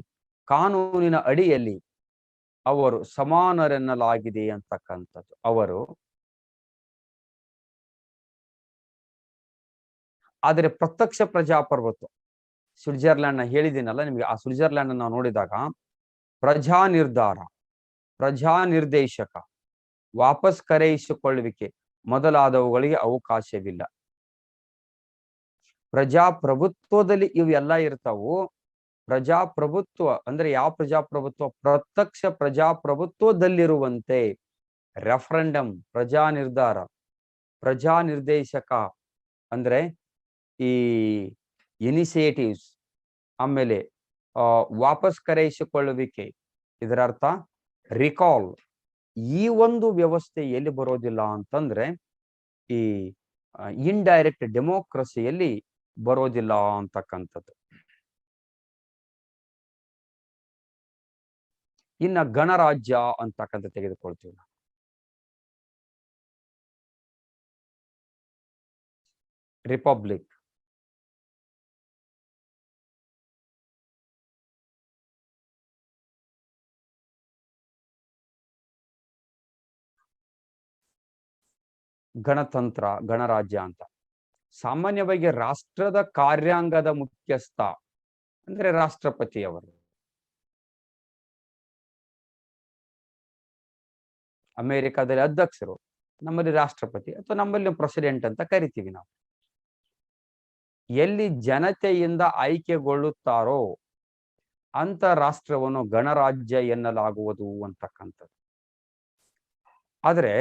ಕಾನೂನಿನ ಅಡಿಯಲ್ಲಿ ಅವರು ಸಮಾನರೆನ್ನಲಾಗಿದೆ ಅಂತಕ್ಕಂಥದ್ದು. ಅವರು ಆದರೆ ಪ್ರತ್ಯಕ್ಷ ಪ್ರಜಾಪ್ರಭುತ್ವ, ಸ್ವಿಟ್ಜರ್ಲ್ಯಾಂಡ್ ನ ಹೇಳಿದ್ದೀನಲ್ಲ ನಿಮ್ಗೆ, ಆ ಸ್ವಿಟ್ಜರ್ಲ್ಯಾಂಡ್ ನಾವು ನೋಡಿದಾಗ ಪ್ರಜಾ ನಿರ್ಧಾರ, ಪ್ರಜಾ ನಿರ್ದೇಶಕ, ವಾಪಸ್ ಕರೆಯಿಸಿಕೊಳ್ಳುವಿಕೆ ಮೊದಲಾದವುಗಳಿಗೆ ಅವಕಾಶವಿಲ್ಲ. ಪ್ರಜಾಪ್ರಭುತ್ವದಲ್ಲಿ ಇವೆಲ್ಲ ಇರ್ತಾವು. ಪ್ರಜಾಪ್ರಭುತ್ವ ಅಂದ್ರೆ ಯಾವ ಪ್ರಜಾಪ್ರಭುತ್ವ? ಪ್ರತ್ಯಕ್ಷ ಪ್ರಜಾಪ್ರಭುತ್ವದಲ್ಲಿರುವಂತೆ ರೆಫರೆಂಡಮ್, ಪ್ರಜಾ ನಿರ್ಧಾರ, ಪ್ರಜಾ ನಿರ್ದೇಶಕ ಅಂದ್ರೆ ಈ ಇನಿಷಿಯೇಟಿವ್ಸ್, ಆಮೇಲೆ ವಾಪಸ್ ಕರೆಯಿಸಿಕೊಳ್ಳುವಿಕೆ, ಇದರ ಅರ್ಥ ರಿಕಾಲ್. ಈ ಒಂದು ವ್ಯವಸ್ಥೆ ಎಲ್ಲಿ ಬರೋದಿಲ್ಲ ಅಂತಂದ್ರೆ ಈ ಇಂಡೈರೆಕ್ಟ್ ಡೆಮೋಕ್ರಸಿಯಲ್ಲಿ ಬರೋದಿಲ್ಲ ಅಂತಕ್ಕಂಥದ್ದು. ಇನ್ನ ಗಣರಾಜ್ಯ ಅಂತಕ್ಕಂಥ ತೆಗೆದುಕೊಳ್ತೀವಿ. ರಿಪಬ್ಲಿಕ್, ಗಣತಂತ್ರ, ಗಣರಾಜ್ಯ ಅಂತ. ಸಾಮಾನ್ಯವಾಗಿ ರಾಷ್ಟ್ರದ ಕಾರ್ಯಾಂಗದ ಮುಖ್ಯಸ್ಥ ಅಂದ್ರೆ ರಾಷ್ಟ್ರಪತಿಯವರು. ಅಮೆರಿಕಾದಲ್ಲಿ ಅಧ್ಯಕ್ಷರು, ನಮ್ಮಲ್ಲಿ ರಾಷ್ಟ್ರಪತಿ ಅಥವಾ ನಮ್ಮಲ್ಲಿ ಪ್ರೆಸಿಡೆಂಟ್ ಅಂತ ಕರಿತೀವಿ ನಾವು. ಎಲ್ಲಿ ಜನತೆಯಿಂದ ಆಯ್ಕೆಗೊಳ್ಳುತ್ತಾರೋ ಅಂತ ರಾಷ್ಟ್ರವನ್ನು ಗಣರಾಜ್ಯ ಎನ್ನಲಾಗುವುದು ಅಂತಕ್ಕಂಥದ್ದು. ಆದ್ರೆ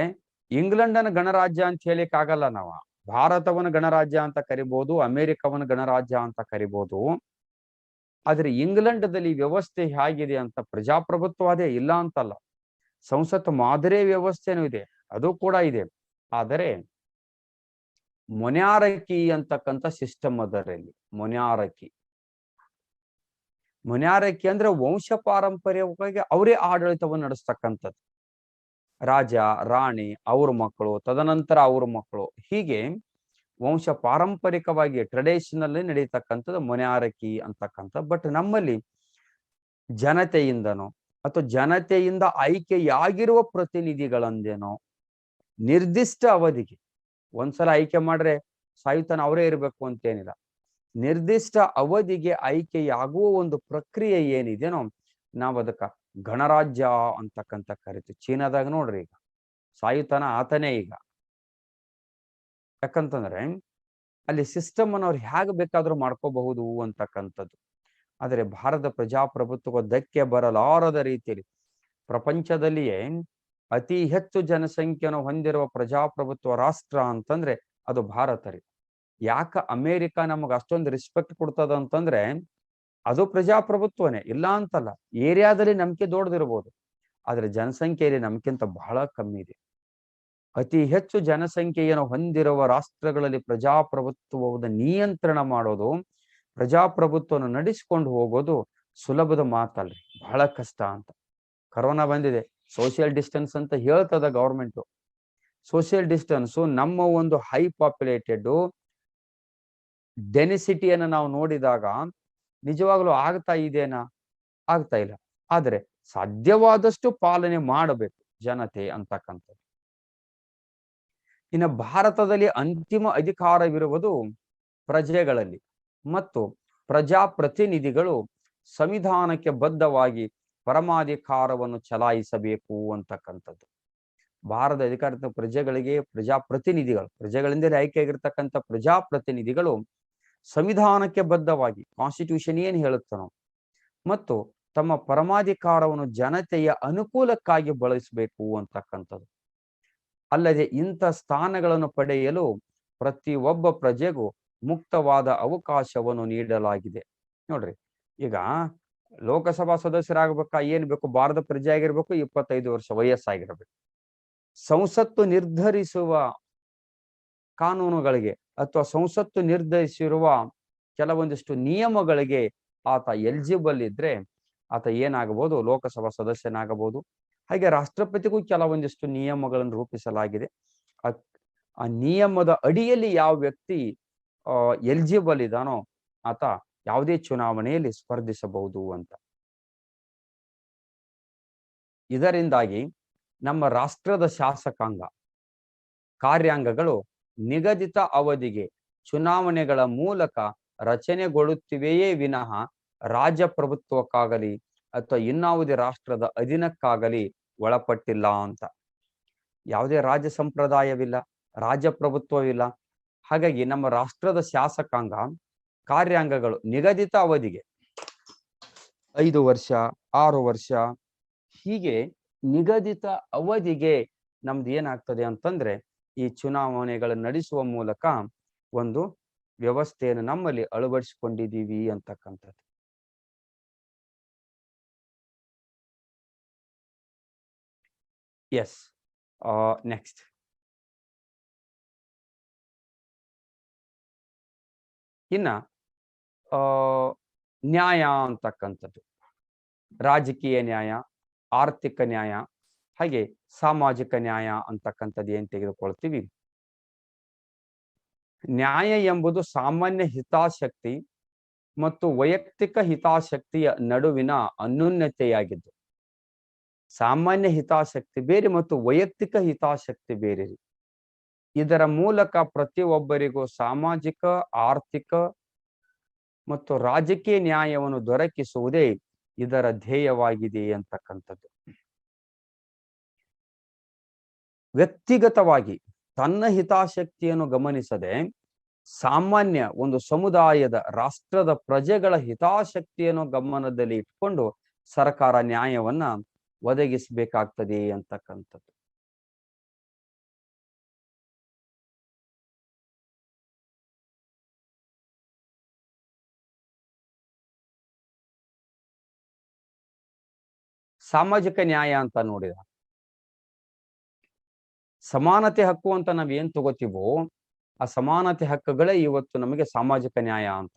ಇಂಗ್ಲೆಂಡನ ಗಣರಾಜ್ಯ ಅಂತ ಹೇಳಿಕ್ ಆಗಲ್ಲ ನಾವು. ಭಾರತವನ್ನು ಗಣರಾಜ್ಯ ಅಂತ ಕರಿಬಹುದು, ಅಮೆರಿಕವನ್ನು ಗಣರಾಜ್ಯ ಅಂತ ಕರಿಬಹುದು. ಆದ್ರೆ ಇಂಗ್ಲೆಂಡದಲ್ಲಿ ವ್ಯವಸ್ಥೆ ಹೇಗಿದೆ ಅಂತ, ಪ್ರಜಾಪ್ರಭುತ್ವ ಅದೇ ಇಲ್ಲ ಅಂತಲ್ಲ, ಸಂಸತ್ ಮಾದರಿ ವ್ಯವಸ್ಥೆನೂ ಇದೆ, ಅದು ಕೂಡ ಇದೆ. ಆದರೆ ಮೊನ್ಯಾರಕಿ ಅಂತಕ್ಕಂಥ ಸಿಸ್ಟಮ್ ಅದರಲ್ಲಿ. ಮೊನ್ಯಾರಕಿ ಅಂದ್ರೆ ವಂಶ ಪಾರಂಪರ್ಯವಾಗಿ ಅವರೇ ಆಡಳಿತವನ್ನು ನಡೆಸ್ತಕ್ಕಂಥದ್ದು. ರಾಜ, ರಾಣಿ, ಅವ್ರ ಮಕ್ಕಳು, ತದನಂತರ ಅವ್ರ ಮಕ್ಕಳು, ಹೀಗೆ ವಂಶ ಪಾರಂಪರಿಕವಾಗಿ ಟ್ರೆಡಿಷನಲ್ ನಡೀತಕ್ಕಂಥದ್ದು ಮೊನ್ಯಾರಕಿ ಅಂತಕ್ಕಂಥ. ಬಟ್ ನಮ್ಮಲ್ಲಿ ಜನತೆಯಿಂದನೋ ಅಥವಾ ಜನತೆಯಿಂದ ಆಯ್ಕೆಯಾಗಿರುವ ಪ್ರತಿನಿಧಿಗಳಂದೇನೋ ನಿರ್ದಿಷ್ಟ ಅವಧಿಗೆ, ಒಂದ್ಸಲ ಆಯ್ಕೆ ಮಾಡ್ರೆ ಸಾಯುತನ ಅವರೇ ಇರಬೇಕು ಅಂತೇನಿಲ್ಲ, ನಿರ್ದಿಷ್ಟ ಅವಧಿಗೆ ಆಯ್ಕೆಯಾಗುವ ಒಂದು ಪ್ರಕ್ರಿಯೆ ಏನಿದೆನೋ ನಾವು ಅದಕ್ಕ ಗಣರಾಜ್ಯ ಅಂತಕ್ಕಂಥ ಕರಿತೀವಿ. ಚೀನಾದಾಗ ನೋಡ್ರಿ, ಈಗ ಸಾಯುತನ ಆತನೇ ಈಗ. ಯಾಕಂತಂದ್ರೆ ಅಲ್ಲಿ ಸಿಸ್ಟಮ್ ಅನ್ನು ಅವ್ರು ಹೇಗೆ ಬೇಕಾದ್ರೂ ಮಾಡ್ಕೋಬಹುದು ಅಂತಕ್ಕಂಥದ್ದು. ಆದರೆ ಭಾರತ ಪ್ರಜಾಪ್ರಭುತ್ವ ಧಕ್ಕೆ ಬರಲಾರದ ರೀತಿಯಲ್ಲಿ ಪ್ರಪಂಚದಲ್ಲಿಯೇ ಅತಿ ಹೆಚ್ಚು ಜನಸಂಖ್ಯೆಯನ್ನು ಹೊಂದಿರುವ ಪ್ರಜಾಪ್ರಭುತ್ವ ರಾಷ್ಟ್ರ ಅಂತಂದ್ರೆ ಅದು ಭಾರತ ರೀ. ಯಾಕ ಅಮೇರಿಕ ನಮಗ್ ಅಷ್ಟೊಂದು ರೆಸ್ಪೆಕ್ಟ್ ಕೊಡ್ತದ ಅಂತಂದ್ರೆ ಅದು ಪ್ರಜಾಪ್ರಭುತ್ವನೇ, ಇಲ್ಲ ಅಂತಲ್ಲ. ಏರಿಯಾದಲ್ಲಿ ನಂಬಿಕೆ ದೊಡ್ಡದಿರ್ಬೋದು, ಆದ್ರೆ ಜನಸಂಖ್ಯೆಯಲ್ಲಿ ನಮ್ಗಿಂತ ಬಹಳ ಕಮ್ಮಿ ಇದೆ. ಅತಿ ಹೆಚ್ಚು ಜನಸಂಖ್ಯೆಯನ್ನು ಹೊಂದಿರುವ ರಾಷ್ಟ್ರಗಳಲ್ಲಿ ಪ್ರಜಾಪ್ರಭುತ್ವದ ನಿಯಂತ್ರಣ ಮಾಡೋದು, ಪ್ರಜಾಪ್ರಭುತ್ವವನ್ನು ನಡೆಸಿಕೊಂಡು ಹೋಗೋದು ಸುಲಭದ ಮಾತಲ್ರಿ, ಬಹಳ ಕಷ್ಟ ಅಂತ. ಕರೋನಾ ಬಂದಿದೆ, ಸೋಷಿಯಲ್ ಡಿಸ್ಟೆನ್ಸ್ ಅಂತ ಹೇಳ್ತದ ಗೌರ್ಮೆಂಟ್. ಸೋಷಿಯಲ್ ಡಿಸ್ಟೆನ್ಸ್ ನಮ್ಮ ಒಂದು ಹೈ ಪಾಪ್ಯುಲೇಟೆಡ್ ಡೆನ್ಸಿಟಿಯನ್ನು ನಾವು ನೋಡಿದಾಗ ನಿಜವಾಗ್ಲೂ ಆಗ್ತಾ ಇದೆನಾ? ಆಗ್ತಾ ಇಲ್ಲ. ಆದ್ರೆ ಸಾಧ್ಯವಾದಷ್ಟು ಪಾಲನೆ ಮಾಡಬೇಕು. ಜನತೆ ಅಂತಕ್ಕಂಥದ್ದು. ಇನ್ನು ಭಾರತದಲ್ಲಿ ಅಂತಿಮ ಅಧಿಕಾರವಿರುವುದು ಪ್ರಜೆಗಳಲ್ಲಿ ಮತ್ತು ಪ್ರಜಾಪ್ರತಿನಿಧಿಗಳು ಸಂವಿಧಾನಕ್ಕೆ ಬದ್ಧವಾಗಿ ಪರಮಾಧಿಕಾರವನ್ನು ಚಲಾಯಿಸಬೇಕು ಅಂತಕ್ಕಂಥದ್ದು. ಭಾರತ ಅಧಿಕಾರದ ಪ್ರಜೆಗಳಿಗೆ ಪ್ರಜಾಪ್ರತಿನಿಧಿಗಳು, ಪ್ರಜೆಗಳಿಂದಲೇ ಆಯ್ಕೆಯಾಗಿರ್ತಕ್ಕಂಥ ಪ್ರಜಾಪ್ರತಿನಿಧಿಗಳು ಸಂವಿಧಾನಕ್ಕೆ ಬದ್ಧವಾಗಿ, ಕಾನ್ಸ್ಟಿಟ್ಯೂಷನ್ ಏನ್ ಹೇಳುತ್ತಾನೋ, ಮತ್ತು ತಮ್ಮ ಪರಮಾಧಿಕಾರವನ್ನು ಜನತೆಯ ಅನುಕೂಲಕ್ಕಾಗಿ ಬಳಸಬೇಕು ಅಂತಕ್ಕಂಥದ್ದು. ಅಲ್ಲದೆ ಇಂಥ ಸ್ಥಾನಗಳನ್ನು ಪಡೆಯಲು ಪ್ರತಿಯೊಬ್ಬ ಪ್ರಜೆಗೂ ಮುಕ್ತವಾದ ಅವಕಾಶವನ್ನು ನೀಡಲಾಗಿದೆ. ನೋಡ್ರಿ, ಈಗ ಲೋಕಸಭಾ ಸದಸ್ಯರಾಗಬೇಕಾ ಏನ್ ಬೇಕು? ಭಾರತ ಪ್ರಜೆ ಆಗಿರ್ಬೇಕು, 25 ವರ್ಷ ವಯಸ್ಸಾಗಿರ್ಬೇಕು. ಸಂಸತ್ತು ನಿರ್ಧರಿಸುವ ಕಾನೂನುಗಳಿಗೆ ಅಥವಾ ಸಂಸತ್ತು ನಿರ್ಧರಿಸಿರುವ ಕೆಲವೊಂದಿಷ್ಟು ನಿಯಮಗಳಿಗೆ ಆತ ಎಲಿಜಿಬಲ್ ಇದ್ರೆ ಆತ ಏನಾಗಬಹುದು? ಲೋಕಸಭಾ ಸದಸ್ಯನಾಗಬಹುದು. ಹಾಗೆ ರಾಷ್ಟ್ರಪತಿಗೂ ಕೆಲವೊಂದಿಷ್ಟು ನಿಯಮಗಳನ್ನು ರೂಪಿಸಲಾಗಿದೆ. ಆ ನಿಯಮದ ಅಡಿಯಲ್ಲಿ ಯಾವ ವ್ಯಕ್ತಿ ಎಲಿಜಿಬಲ್ ಇದಾನೋ ಆತ ಯಾವುದೇ ಚುನಾವಣೆಯಲ್ಲಿ ಸ್ಪರ್ಧಿಸಬಹುದು ಅಂತ. ಇದರಿಂದಾಗಿ ನಮ್ಮ ರಾಷ್ಟ್ರದ ಶಾಸಕಾಂಗ ಕಾರ್ಯಾಂಗಗಳು ನಿಗದಿತ ಅವಧಿಗೆ ಚುನಾವಣೆಗಳ ಮೂಲಕ ರಚನೆಗೊಳ್ಳುತ್ತಿವೆಯೇ ವಿನಃ ರಾಜಪ್ರಭುತ್ವಕ್ಕಾಗಲಿ ಅಥವಾ ಇನ್ನಾವುದೇ ರಾಷ್ಟ್ರದ ಅಧೀನಕ್ಕಾಗಲಿ ಒಳಪಟ್ಟಿಲ್ಲ ಅಂತ. ಯಾವುದೇ ರಾಜ್ಯ ಸಂಪ್ರದಾಯವಿಲ್ಲ, ರಾಜಪ್ರಭುತ್ವವಿಲ್ಲ. ಹಾಗಾಗಿ ನಮ್ಮ ರಾಷ್ಟ್ರದ ಶಾಸಕಾಂಗ ಕಾರ್ಯಾಂಗಗಳು ನಿಗದಿತ ಅವಧಿಗೆ 5 ವರ್ಷ, 6 ವರ್ಷ, ಹೀಗೆ ನಿಗದಿತ ಅವಧಿಗೆ ನಮ್ದು ಏನಾಗ್ತದೆ ಅಂತಂದ್ರೆ ಈ ಚುನಾವಣೆಗಳನ್ನು ನಡೆಸುವ ಮೂಲಕ ಒಂದು ವ್ಯವಸ್ಥೆಯನ್ನು ನಮ್ಮಲ್ಲಿ ಅಳವಡಿಸಿಕೊಂಡಿದ್ದೀವಿ ಅಂತಕ್ಕಂಥದ್ದು. ಎಸ್, ನೆಕ್ಸ್ಟ್ ಇನ್ನ ನ್ಯಾಯ ಅಂತಕ್ಕಂಥದ್ದು. ರಾಜಕೀಯ ನ್ಯಾಯ, ಆರ್ಥಿಕ ನ್ಯಾಯ, ಹಾಗೆ ಸಾಮಾಜಿಕ ನ್ಯಾಯ ಅಂತಕ್ಕಂಥದ್ದು ಏನ್ ತೆಗೆದುಕೊಳ್ತೀವಿ. ನ್ಯಾಯ ಎಂಬುದು ಸಾಮಾನ್ಯ ಹಿತಾಸಕ್ತಿ ಮತ್ತು ವೈಯಕ್ತಿಕ ಹಿತಾಸಕ್ತಿಯ ನಡುವಿನ ಅನ್ಯೋನ್ಯತೆಯಾಗಿದ್ದು, ಸಾಮಾನ್ಯ ಹಿತಾಸಕ್ತಿ ಬೇರೆ ಮತ್ತು ವೈಯಕ್ತಿಕ ಹಿತಾಸಕ್ತಿ ಬೇರೆ. ಇದರ ಮೂಲಕ ಪ್ರತಿಯೊಬ್ಬರಿಗೂ ಸಾಮಾಜಿಕ, ಆರ್ಥಿಕ ಮತ್ತು ರಾಜಕೀಯ ನ್ಯಾಯವನ್ನು ದೊರಕಿಸುವುದೇ ಇದರ ಧ್ಯೇಯವಾಗಿದೆ ಅಂತಕ್ಕಂಥದ್ದು. ವ್ಯಕ್ತಿಗತವಾಗಿ ತನ್ನ ಹಿತಾಸಕ್ತಿಯನ್ನು ಗಮನಿಸದೆ ಸಾಮಾನ್ಯ ಒಂದು ಸಮುದಾಯದ, ರಾಷ್ಟ್ರದ ಪ್ರಜೆಗಳ ಹಿತಾಸಕ್ತಿಯನ್ನು ಗಮನದಲ್ಲಿ ಇಟ್ಕೊಂಡು ಸರ್ಕಾರ ನ್ಯಾಯವನ್ನ ಒದಗಿಸಬೇಕಾಗ್ತದೆ ಅಂತಕ್ಕಂಥದ್ದು. ಸಾಮಾಜಿಕ ನ್ಯಾಯ ಅಂತ ನೋಡಿದ ಸಮಾನತೆ ಹಕ್ಕು ಅಂತ ನಾವ್ ಏನ್ ತಗೋತೀವೋ ಆ ಸಮಾನತೆ ಹಕ್ಕುಗಳೇ ಇವತ್ತು ನಮಗೆ ಸಾಮಾಜಿಕ ನ್ಯಾಯ ಅಂತ.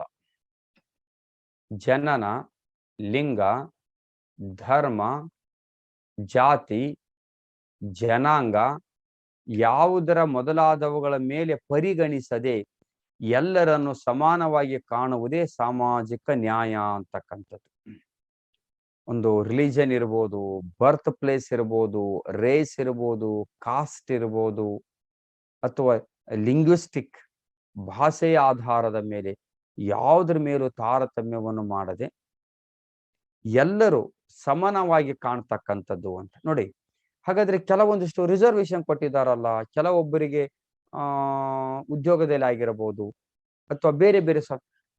ಜನನ, ಲಿಂಗ, ಧರ್ಮ, ಜಾತಿ, ಜನಾಂಗ ಯಾವುದರ ಮೊದಲಾದವುಗಳ ಮೇಲೆ ಪರಿಗಣಿಸದೆ ಎಲ್ಲರನ್ನು ಸಮಾನವಾಗಿ ಕಾಣುವುದೇ ಸಾಮಾಜಿಕ ನ್ಯಾಯ ಅಂತಕ್ಕಂಥದ್ದು. ಒಂದು ರಿಲಿಜನ್ ಇರ್ಬೋದು, ಬರ್ತ್ ಪ್ಲೇಸ್ ಇರ್ಬೋದು, ರೇಸ್ ಇರ್ಬೋದು, ಕಾಸ್ಟ್ ಇರ್ಬೋದು, ಅಥವಾ ಲಿಂಗ್ವಿಸ್ಟಿಕ್ ಭಾಷೆಯ ಆಧಾರದ ಮೇಲೆ ಯಾವುದ್ರ ಮೇಲೂ ತಾರತಮ್ಯವನ್ನು ಮಾಡದೆ ಎಲ್ಲರೂ ಸಮಾನವಾಗಿ ಕಾಣ್ತಕ್ಕಂಥದ್ದು ಅಂತ ನೋಡಿ. ಹಾಗಾದ್ರೆ ಕೆಲವೊಂದಿಷ್ಟು ರಿಸರ್ವೇಶನ್ ಕೊಟ್ಟಿದ್ದಾರಲ್ಲ, ಕೆಲವೊಬ್ಬರಿಗೆ ಉದ್ಯೋಗದಲ್ಲಿ ಆಗಿರಬಹುದು ಅಥವಾ ಬೇರೆ ಬೇರೆ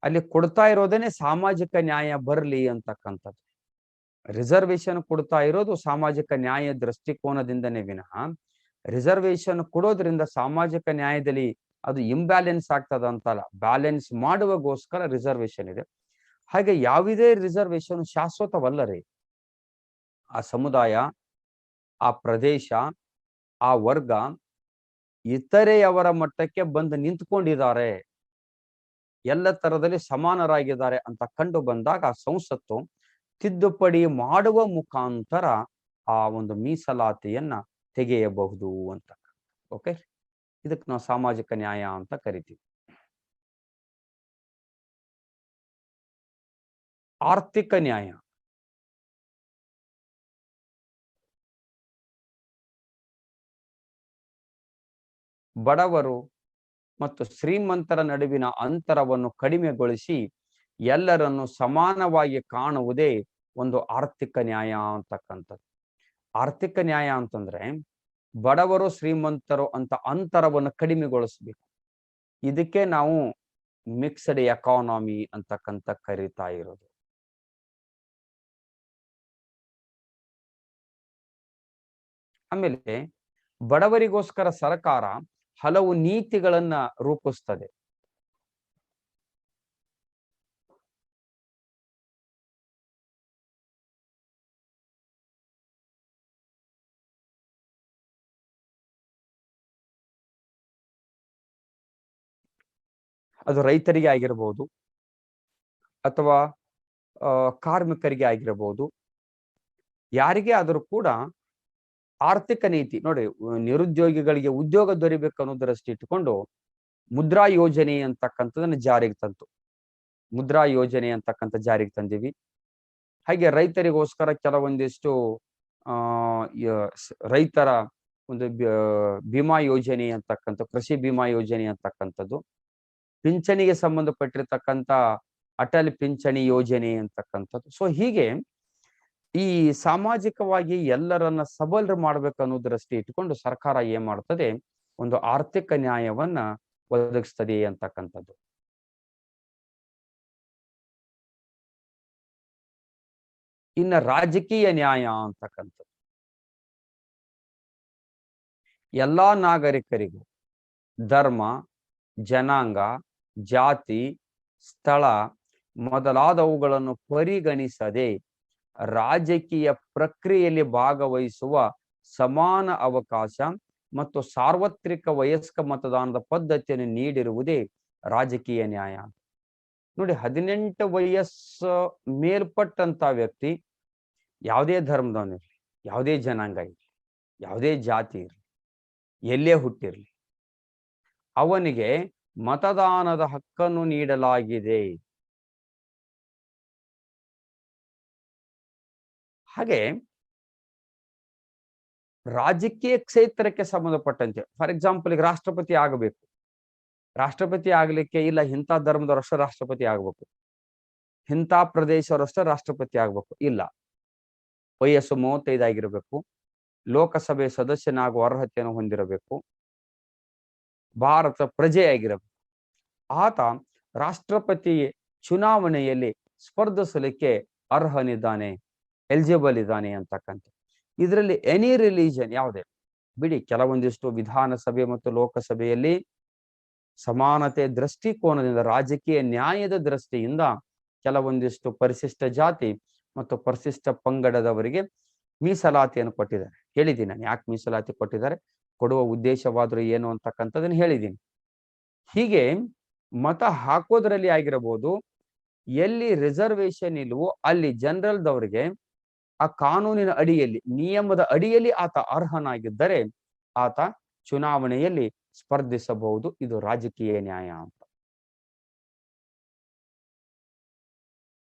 ಅಲ್ಲಿ ಕೊಡ್ತಾ ಇರೋದೇನೆ ಸಾಮಾಜಿಕ ನ್ಯಾಯ ಬರಲಿ ಅಂತಕ್ಕಂಥದ್ದು. ರಿಸರ್ವೇಶನ್ ಕೊಡ್ತಾ ಇರೋದು ಸಾಮಾಜಿಕ ನ್ಯಾಯ ದೃಷ್ಟಿಕೋನದಿಂದನೇ ವಿನಃ ರಿಸರ್ವೇಶನ್ ಕೊಡೋದ್ರಿಂದ ಸಾಮಾಜಿಕ ನ್ಯಾಯದಲ್ಲಿ ಅದು ಇಂಬ್ಯಾಲೆನ್ಸ್ ಆಗ್ತದ ಅಂತಲ್ಲ, ಬ್ಯಾಲೆನ್ಸ್ ಮಾಡುವಗೋಸ್ಕರ ರಿಸರ್ವೇಶನ್ ಇದೆ. ಹಾಗೆ ಯಾವುದೇ ರಿಸರ್ವೇಶನ್ ಶಾಶ್ವತವಲ್ಲ ರೀ. ಆ ಸಮುದಾಯ, ಆ ಪ್ರದೇಶ, ಆ ವರ್ಗ ಇತರೆಯವರ ಮಟ್ಟಕ್ಕೆ ಬಂದು ನಿಂತ್ಕೊಂಡಿದ್ದಾರೆ, ಎಲ್ಲ ತರದಲ್ಲಿ ಸಮಾನರಾಗಿದ್ದಾರೆ ಅಂತ ಕಂಡು ಬಂದಾಗ ಸಂಸತ್ತು ತಿದ್ದುಪಡಿ ಮಾಡುವ ಮುಖಾಂತರ ಆ ಒಂದು ಮೀಸಲಾತಿಯನ್ನ ತೆಗೆಯಬಹುದು ಅಂತ. ಓಕೆ, ಇದಕ್ಕೆ ನಾವು ಸಾಮಾಜಿಕ ನ್ಯಾಯ ಅಂತ ಕರಿತೀವಿ. ಆರ್ಥಿಕ ನ್ಯಾಯ ಬಡವರು ಮತ್ತು ಶ್ರೀಮಂತರ ನಡುವಿನ ಅಂತರವನ್ನು ಕಡಿಮೆಗೊಳಿಸಿ ಎಲ್ಲರನ್ನು ಸಮಾನವಾಗಿ ಕಾಣುವುದೇ ಒಂದು ಆರ್ಥಿಕ ನ್ಯಾಯ ಅಂತಕ್ಕಂಥದ್ದು. ಆರ್ಥಿಕ ನ್ಯಾಯ ಅಂತಂದ್ರೆ ಬಡವರು ಶ್ರೀಮಂತರು ಅಂತ ಅಂತರವನ್ನು ಕಡಿಮೆಗೊಳಿಸ್ಬೇಕು. ಇದಕ್ಕೆ ನಾವು ಮಿಕ್ಸ್ಡ್ ಎಕಾನಮಿ ಅಂತಕ್ಕಂಥ ಕರೀತಾ ಇರೋದು. ಆಮೇಲೆ ಬಡವರಿಗೋಸ್ಕರ ಸರ್ಕಾರ ಹಲವು ನೀತಿಗಳನ್ನ ರೂಪಿಸ್ತದೆ. ಅದು ರೈತರಿಗೆ ಆಗಿರಬಹುದು ಅಥವಾ ಕಾರ್ಮಿಕರಿಗೆ ಆಗಿರಬಹುದು, ಯಾರಿಗೆ ಆದರೂ ಕೂಡ ಆರ್ಥಿಕ ನೀತಿ ನೋಡಿ, ನಿರುದ್ಯೋಗಿಗಳಿಗೆ ಉದ್ಯೋಗ ದೊರಿಬೇಕು ಅನ್ನೋದರಷ್ಟು ಇಟ್ಟುಕೊಂಡು ಮುದ್ರಾ ಯೋಜನೆ ಅಂತಕ್ಕಂಥದನ್ನ ಜಾರಿಗೆ ತಂತು. ಮುದ್ರಾ ಯೋಜನೆ ಅಂತಕ್ಕಂಥ ಜಾರಿಗೆ ತಂದಿವಿ. ಹಾಗೆ ರೈತರಿಗೋಸ್ಕರ ಕೆಲವೊಂದಿಷ್ಟು ರೈತರ ಒಂದು ಬಿಮಾ ಯೋಜನೆ ಅಂತಕ್ಕಂಥ, ಕೃಷಿ ಬಿಮಾ ಯೋಜನೆ ಅಂತಕ್ಕಂಥದ್ದು, ಪಿಂಚಣಿಗೆ ಸಂಬಂಧಪಟ್ಟಿರ್ತಕ್ಕಂಥ ಅಟಲ್ ಪಿಂಚಣಿ ಯೋಜನೆ ಅಂತಕ್ಕಂಥದ್ದು. ಸೊ ಹೀಗೆ ಈ ಸಾಮಾಜಿಕವಾಗಿ ಎಲ್ಲರನ್ನ ಸಬಲರು ಮಾಡ್ಬೇಕು ಅನ್ನೋದರಷ್ಟೇ ಇಟ್ಕೊಂಡು ಸರ್ಕಾರ ಏನ್ ಮಾಡ್ತದೆ, ಒಂದು ಆರ್ಥಿಕ ನ್ಯಾಯವನ್ನ ಒದಗಿಸ್ತದೆ ಅಂತಕ್ಕಂಥದ್ದು. ಇನ್ನ ರಾಜಕೀಯ ನ್ಯಾಯ ಅಂತಕ್ಕಂಥದ್ದು ಎಲ್ಲಾ ನಾಗರಿಕರಿಗೂ ಧರ್ಮ, ಜನಾಂಗ, ಜಾತಿ, ಸ್ಥಳ ಮೊದಲಾದವುಗಳನ್ನು ಪರಿಗಣಿಸದೆ ರಾಜಕೀಯ ಪ್ರಕ್ರಿಯೆಯಲ್ಲಿ ಭಾಗವಹಿಸುವ ಸಮಾನ ಅವಕಾಶ ಮತ್ತು ಸಾರ್ವತ್ರಿಕ ವಯಸ್ಕ ಮತದಾನದ ಪದ್ಧತಿಯನ್ನು ನೀಡಿರುವುದೇ ರಾಜಕೀಯ ನ್ಯಾಯ. ನೋಡಿ, 18 ವಯಸ್ಸು ಮೇಲ್ಪಟ್ಟಂತ ವ್ಯಕ್ತಿ ಯಾವುದೇ ಧರ್ಮದವನಿರ್ಲಿ, ಯಾವುದೇ ಜನಾಂಗ ಇರಲಿ, ಯಾವುದೇ ಜಾತಿ ಇರಲಿ, ಎಲ್ಲೇ ಹುಟ್ಟಿರ್ಲಿ, ಅವನಿಗೆ ಮತದಾನದ ಹಕ್ಕನ್ನು ನೀಡಲಾಗಿದೆ. ಹಾಗೆ ರಾಜಕೀಯ ಕ್ಷೇತ್ರಕ್ಕೆ ಸಂಬಂಧಪಟ್ಟಂತೆ, ಫಾರ್ ಎಕ್ಸಾಂಪಲ್ ಈಗ ರಾಷ್ಟ್ರಪತಿ ಆಗಬೇಕು, ರಾಷ್ಟ್ರಪತಿ ಆಗ್ಲಿಕ್ಕೆ ಇಲ್ಲ ಇಂಥ ಧರ್ಮದವರಷ್ಟೇ ರಾಷ್ಟ್ರಪತಿ ಆಗ್ಬೇಕು, ಇಂಥ ಪ್ರದೇಶವರಷ್ಟೇ ರಾಷ್ಟ್ರಪತಿ ಆಗ್ಬೇಕು ಇಲ್ಲ, ವಯಸ್ಸು 35 ಆಗಿರಬೇಕು, ಲೋಕಸಭೆ ಸದಸ್ಯನಾಗುವ ಅರ್ಹತೆಯನ್ನು ಹೊಂದಿರಬೇಕು, ಭಾರತ ಪ್ರಜೆಯಾಗಿರಬೇಕು, ಆತ ರಾಷ್ಟ್ರಪತಿ ಚುನಾವಣೆಯಲ್ಲಿ ಸ್ಪರ್ಧಿಸಲಿಕ್ಕೆ ಅರ್ಹನಿದ್ದಾನೆ, ಎಲಿಜಿಬಲ್ ಇದ್ದಾನೆ ಅಂತಕ್ಕಂಥ. ಇದರಲ್ಲಿ ಎನಿ ರಿಲಿಜನ್ ಯಾವುದೇ ಬಿಡಿ, ಕೆಲವೊಂದಿಷ್ಟು ವಿಧಾನಸಭೆ ಮತ್ತು ಲೋಕಸಭೆಯಲ್ಲಿ ಸಮಾನತೆ ದೃಷ್ಟಿಕೋನದಿಂದ, ರಾಜಕೀಯ ನ್ಯಾಯದ ದೃಷ್ಟಿಯಿಂದ ಕೆಲವೊಂದಿಷ್ಟು ಪರಿಶಿಷ್ಟ ಜಾತಿ ಮತ್ತು ಪರಿಶಿಷ್ಟ ಪಂಗಡದವರಿಗೆ ಮೀಸಲಾತಿಯನ್ನು ಕೊಟ್ಟಿದ್ದಾರೆ. ಹೇಳಿದ್ದೀನಿ ನಾನು ಯಾಕೆ ಮೀಸಲಾತಿ ಕೊಟ್ಟಿದ್ದಾರೆ, ಕೊಡುವ ಉದ್ದೇಶವಾದರೂ ಏನು ಅಂತಕ್ಕಂಥದ್ದನ್ನು ಹೇಳಿದ್ದೀನಿ. ಹೀಗೆ ಮತ ಹಾಕೋದ್ರಲ್ಲಿ ಆಗಿರಬಹುದು, ಎಲ್ಲಿ ರಿಸರ್ವೇಶನ್ ಇಲ್ವೋ ಅಲ್ಲಿ ಜನರಲ್ದವರಿಗೆ ಆ ಕಾನೂನಿನ ಅಡಿಯಲ್ಲಿ, ನಿಯಮದ ಅಡಿಯಲ್ಲಿ ಆತ ಅರ್ಹನಾಗಿದ್ದರೆ ಆತ ಚುನಾವಣೆಯಲ್ಲಿ ಸ್ಪರ್ಧಿಸಬಹುದು. ಇದು ರಾಜಕೀಯ ನ್ಯಾಯ ಅಂತ.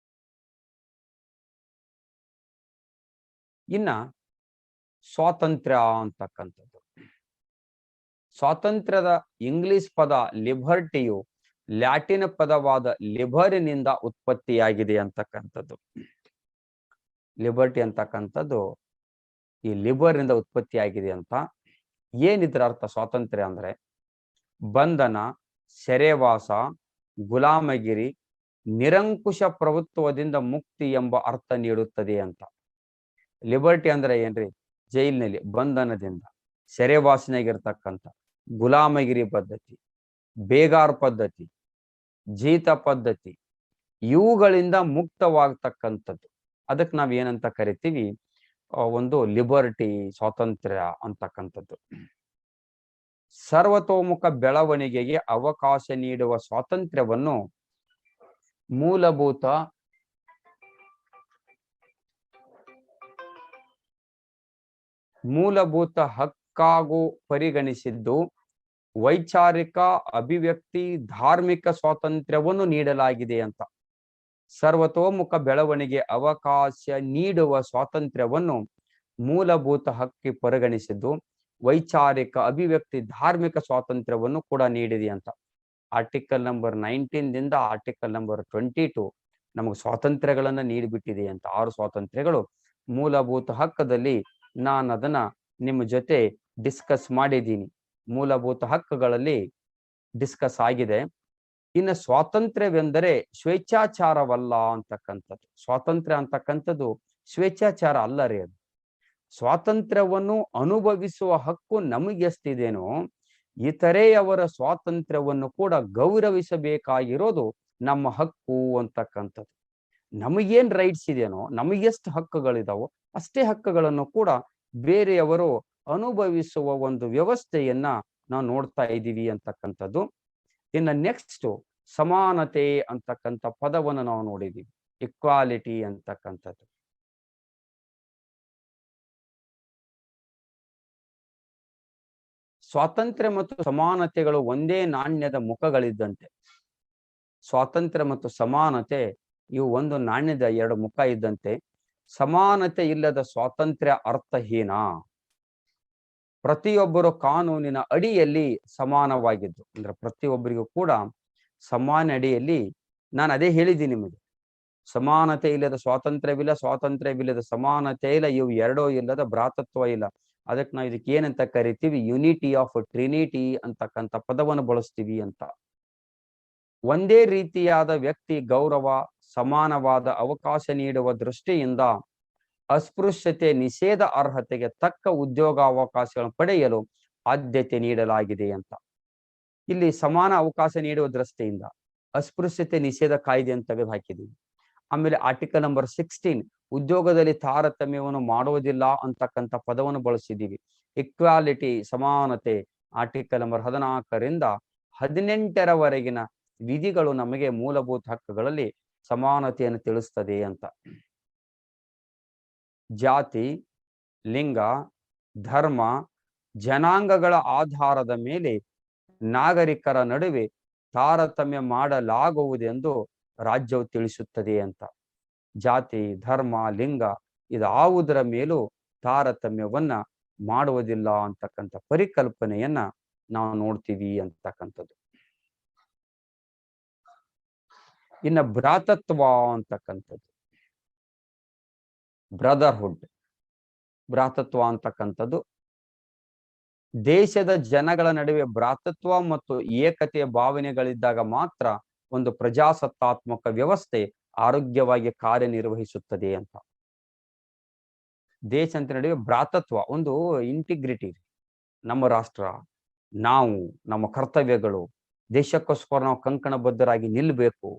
ಇನ್ನ ಸ್ವಾತಂತ್ರ್ಯ ಅಂತಕ್ಕಂಥದ್ದು, ಸ್ವಾತಂತ್ರ್ಯದ ಇಂಗ್ಲಿಷ್ ಪದ ಲಿಬರ್ಟಿಯು ಲ್ಯಾಟಿನ್ ಪದವಾದ ಲಿಬರಿನಿಂದ ಉತ್ಪತ್ತಿಯಾಗಿದೆ ಅಂತಕ್ಕಂಥದ್ದು. ಲಿಬರ್ಟಿ ಅಂತಕ್ಕಂಥದ್ದು ಈ ಲಿಬರ್ನಿಂದ ಉತ್ಪತ್ತಿಯಾಗಿದೆ ಅಂತ. ಏನಿದ್ರ ಅರ್ಥ? ಸ್ವಾತಂತ್ರ್ಯ ಅಂದ್ರೆ ಬಂಧನ, ಸೆರೆವಾಸ, ಗುಲಾಮಗಿರಿ, ನಿರಂಕುಶ ಪ್ರಭುತ್ವದಿಂದ ಮುಕ್ತಿ ಎಂಬ ಅರ್ಥ ನೀಡುತ್ತದೆ ಅಂತ. ಲಿಬರ್ಟಿ ಅಂದ್ರೆ ಏನ್ರಿ? ಜೈಲಿನಲ್ಲಿ ಬಂಧನದಿಂದ, ಸೆರೆವಾಸನಾಗಿರ್ತಕ್ಕಂಥ, ಗುಲಾಮಗಿರಿ ಪದ್ಧತಿ, ಬೇಗಾರ್ ಪದ್ಧತಿ, ಜೀತ ಪದ್ಧತಿ, ಇವುಗಳಿಂದ ಮುಕ್ತವಾಗ್ತಕ್ಕಂಥದ್ದು. ಅದಕ್ಕೆ ನಾವ್ ಏನಂತ ಕರಿತೀವಿ? ಒಂದು ಲಿಬರ್ಟಿ, ಸ್ವಾತಂತ್ರ್ಯ ಅಂತಕ್ಕಂಥದ್ದು. ಸರ್ವತೋಮುಖ ಬೆಳವಣಿಗೆಗೆ ಅವಕಾಶ ನೀಡುವ ಸ್ವಾತಂತ್ರ್ಯವನ್ನು ಮೂಲಭೂತ ಹಕ್ಕಾಗೂ ಪರಿಗಣಿಸಿದ್ದು, ವೈಚಾರಿಕ ಅಭಿವ್ಯಕ್ತಿ, ಧಾರ್ಮಿಕ ಸ್ವಾತಂತ್ರ್ಯವನ್ನು ನೀಡಲಾಗಿದೆ ಅಂತ. ಸರ್ವತೋಮುಖ ಬೆಳವಣಿಗೆ ಅವಕಾಶ ನೀಡುವ ಸ್ವಾತಂತ್ರ್ಯವನ್ನು ಮೂಲಭೂತ ಹಕ್ಕಿ ಪರಿಗಣಿಸಿದ್ದು, ವೈಚಾರಿಕ ಅಭಿವ್ಯಕ್ತಿ ಧಾರ್ಮಿಕ ಸ್ವಾತಂತ್ರ್ಯವನ್ನು ಕೂಡ ನೀಡಿದೆ ಅಂತ. ಆರ್ಟಿಕಲ್ ನಂಬರ್ 19 ದಿಂದ ಆರ್ಟಿಕಲ್ ನಂಬರ್ 22 ನಮಗೆ ಸ್ವಾತಂತ್ರ್ಯಗಳನ್ನ ನೀಡಿಬಿಟ್ಟಿದೆ ಅಂತ. 6 ಸ್ವಾತಂತ್ರ್ಯಗಳು ಮೂಲಭೂತ ಹಕ್ಕದಲ್ಲಿ ನಾನು ಅದನ್ನ ನಿಮ್ಮ ಜೊತೆ ಡಿಸ್ಕಸ್ ಮಾಡಿದ್ದೀನಿ. ಮೂಲಭೂತ ಹಕ್ಕುಗಳಲ್ಲಿ ಡಿಸ್ಕಸ್ ಆಗಿದೆ. ಇನ್ನು ಸ್ವಾತಂತ್ರ್ಯವೆಂದರೆ ಸ್ವೇಚ್ಛಾಚಾರವಲ್ಲ ಅಂತಕ್ಕಂಥದ್ದು. ಸ್ವಾತಂತ್ರ್ಯ ಅಂತಕ್ಕಂಥದ್ದು ಸ್ವೇಚ್ಛಾಚಾರ ಅಲ್ಲ ರೀ. ಅದು ಸ್ವಾತಂತ್ರ್ಯವನ್ನು ಅನುಭವಿಸುವ ಹಕ್ಕು ನಮಗೆಷ್ಟಿದೇನೋ ಇತರೆಯವರ ಸ್ವಾತಂತ್ರ್ಯವನ್ನು ಕೂಡ ಗೌರವಿಸಬೇಕಾಗಿರೋದು ನಮ್ಮ ಹಕ್ಕು ಅಂತಕ್ಕಂಥದ್ದು. ನಮಗೇನ್ ರೈಟ್ಸ್ ಇದೆಯೋ, ನಮಗೆಷ್ಟು ಹಕ್ಕುಗಳಿದಾವೋ ಅಷ್ಟೇ ಹಕ್ಕುಗಳನ್ನು ಕೂಡ ಬೇರೆಯವರು ಅನುಭವಿಸುವ ಒಂದು ವ್ಯವಸ್ಥೆಯನ್ನ ನಾವು ನೋಡ್ತಾ ಇದ್ದೀವಿ ಅಂತಕ್ಕಂಥದ್ದು. ಇನ್ನು ನೆಕ್ಸ್ಟ್ ಸಮಾನತೆ ಅಂತಕ್ಕಂಥ ಪದವನ್ನು ನಾವು ನೋಡಿದೀವಿ. ಇಕ್ವಾಲಿಟಿ ಅಂತಕ್ಕಂಥದ್ದು. ಸ್ವಾತಂತ್ರ್ಯ ಮತ್ತು ಸಮಾನತೆಗಳು ಒಂದೇ ನಾಣ್ಯದ ಮುಖಗಳಿದ್ದಂತೆ. ಸ್ವಾತಂತ್ರ್ಯ ಮತ್ತು ಸಮಾನತೆ ಇವು ಒಂದು ನಾಣ್ಯದ ಎರಡು ಮುಖ ಇದ್ದಂತೆ. ಸಮಾನತೆ ಇಲ್ಲದ ಸ್ವಾತಂತ್ರ್ಯ ಅರ್ಥಹೀನ. ಪ್ರತಿಯೊಬ್ಬರು ಕಾನೂನಿನ ಅಡಿಯಲ್ಲಿ ಸಮಾನವಾಗಿದ್ದು, ಅಂದ್ರೆ ಪ್ರತಿಯೊಬ್ಬರಿಗೂ ಕೂಡ ಸಮಾನ ಅಡಿಯಲ್ಲಿ, ನಾನು ಅದೇ ಹೇಳಿದ್ದೀನಿ ನಿಮಗೆ, ಸಮಾನತೆ ಇಲ್ಲದ ಸ್ವಾತಂತ್ರ್ಯವಿಲ್ಲ, ಸ್ವಾತಂತ್ರ್ಯವಿಲ್ಲದ ಸಮಾನತೆ ಇಲ್ಲ, ಇವು ಎರಡೂ ಇಲ್ಲದ ಭ್ರಾತೃತ್ವ ಇಲ್ಲ. ಅದಕ್ಕೆ ನಾವು ಇದಕ್ಕೆ ಏನಂತ ಕರಿತೀವಿ, ಯುನಿಟಿ ಆಫ್ ಟ್ರಿನಿಟಿ ಅಂತಕ್ಕಂಥ ಪದವನ್ನು ಬಳಸ್ತೀವಿ ಅಂತ. ಒಂದೇ ರೀತಿಯಾದ ವ್ಯಕ್ತಿ ಗೌರವ, ಸಮಾನವಾದ ಅವಕಾಶ ನೀಡುವ ದೃಷ್ಟಿಯಿಂದ ಅಸ್ಪೃಶ್ಯತೆ ನಿಷೇಧ ಅರ್ಹತೆಗೆ ತಕ್ಕ ಉದ್ಯೋಗಾವಕಾಶಗಳನ್ನು ಪಡೆಯಲು ಆದ್ಯತೆ ನೀಡಲಾಗಿದೆ ಅಂತ. ಇಲ್ಲಿ ಸಮಾನ ಅವಕಾಶ ನೀಡುವ ದೃಷ್ಟಿಯಿಂದ ಅಸ್ಪೃಶ್ಯತೆ ನಿಷೇಧ ಕಾಯ್ದೆ ಅಂತ ತೆಗೆದು ಹಾಕಿದ್ದೀವಿ. ಆಮೇಲೆ ಆರ್ಟಿಕಲ್ ನಂಬರ್ 16 ಉದ್ಯೋಗದಲ್ಲಿ ತಾರತಮ್ಯವನ್ನು ಮಾಡುವುದಿಲ್ಲ ಅಂತಕ್ಕಂಥ ಪದವನ್ನು ಬಳಸಿದ್ದೀವಿ. ಇಕ್ವಾಲಿಟಿ ಸಮಾನತೆ ಆರ್ಟಿಕಲ್ ನಂಬರ್ 14ರಿಂದ 18ರವರೆಗಿನ ವಿಧಿಗಳು ನಮಗೆ ಮೂಲಭೂತ ಹಕ್ಕುಗಳಲ್ಲಿ ಸಮಾನತೆಯನ್ನು ತಿಳಿಸ್ತದೆ ಅಂತ. ಜಾತಿ, ಲಿಂಗ, ಧರ್ಮ, ಜನಾಂಗಗಳ ಆಧಾರದ ಮೇಲೆ ನಾಗರಿಕರ ನಡುವೆ ತಾರತಮ್ಯ ಮಾಡಲಾಗುವುದೆಂದು ರಾಜ್ಯವು ತಿಳಿಸುತ್ತದೆ ಅಂತ. ಜಾತಿ, ಧರ್ಮ, ಲಿಂಗ ಇದಾವುದರ ಮೇಲೂ ತಾರತಮ್ಯವನ್ನ ಮಾಡುವುದಿಲ್ಲ ಅಂತಕ್ಕಂಥ ಪರಿಕಲ್ಪನೆಯನ್ನ ನಾವು ನೋಡ್ತೀವಿ ಅಂತಕ್ಕಂಥದ್ದು. ಇನ್ನು ಭ್ರಾತೃತ್ವ ಅಂತಕ್ಕಂಥದ್ದು, ಬ್ರದರ್ಹುಡ್, ಭ್ರಾತೃತ್ವ ಅಂತಕ್ಕಂಥದ್ದು ದೇಶದ ಜನಗಳ ನಡುವೆ ಭ್ರಾತೃತ್ವ ಮತ್ತು ಏಕತೆಯ ಭಾವನೆಗಳಿದ್ದಾಗ ಮಾತ್ರ ಒಂದು ಪ್ರಜಾಸತ್ತಾತ್ಮಕ ವ್ಯವಸ್ಥೆ ಆರೋಗ್ಯವಾಗಿ ಕಾರ್ಯನಿರ್ವಹಿಸುತ್ತದೆ ಅಂತ. ದೇಶದ ನಡುವೆ ಭ್ರಾತೃತ್ವ, ಒಂದು ಇಂಟಿಗ್ರಿಟಿ, ನಮ್ಮ ರಾಷ್ಟ್ರ, ನಾವು, ನಮ್ಮ ಕರ್ತವ್ಯಗಳು, ದೇಶಕ್ಕೋಸ್ಕರ ನಾವು ಕಂಕಣಬದ್ಧರಾಗಿ ನಿಲ್ಬೇಕು,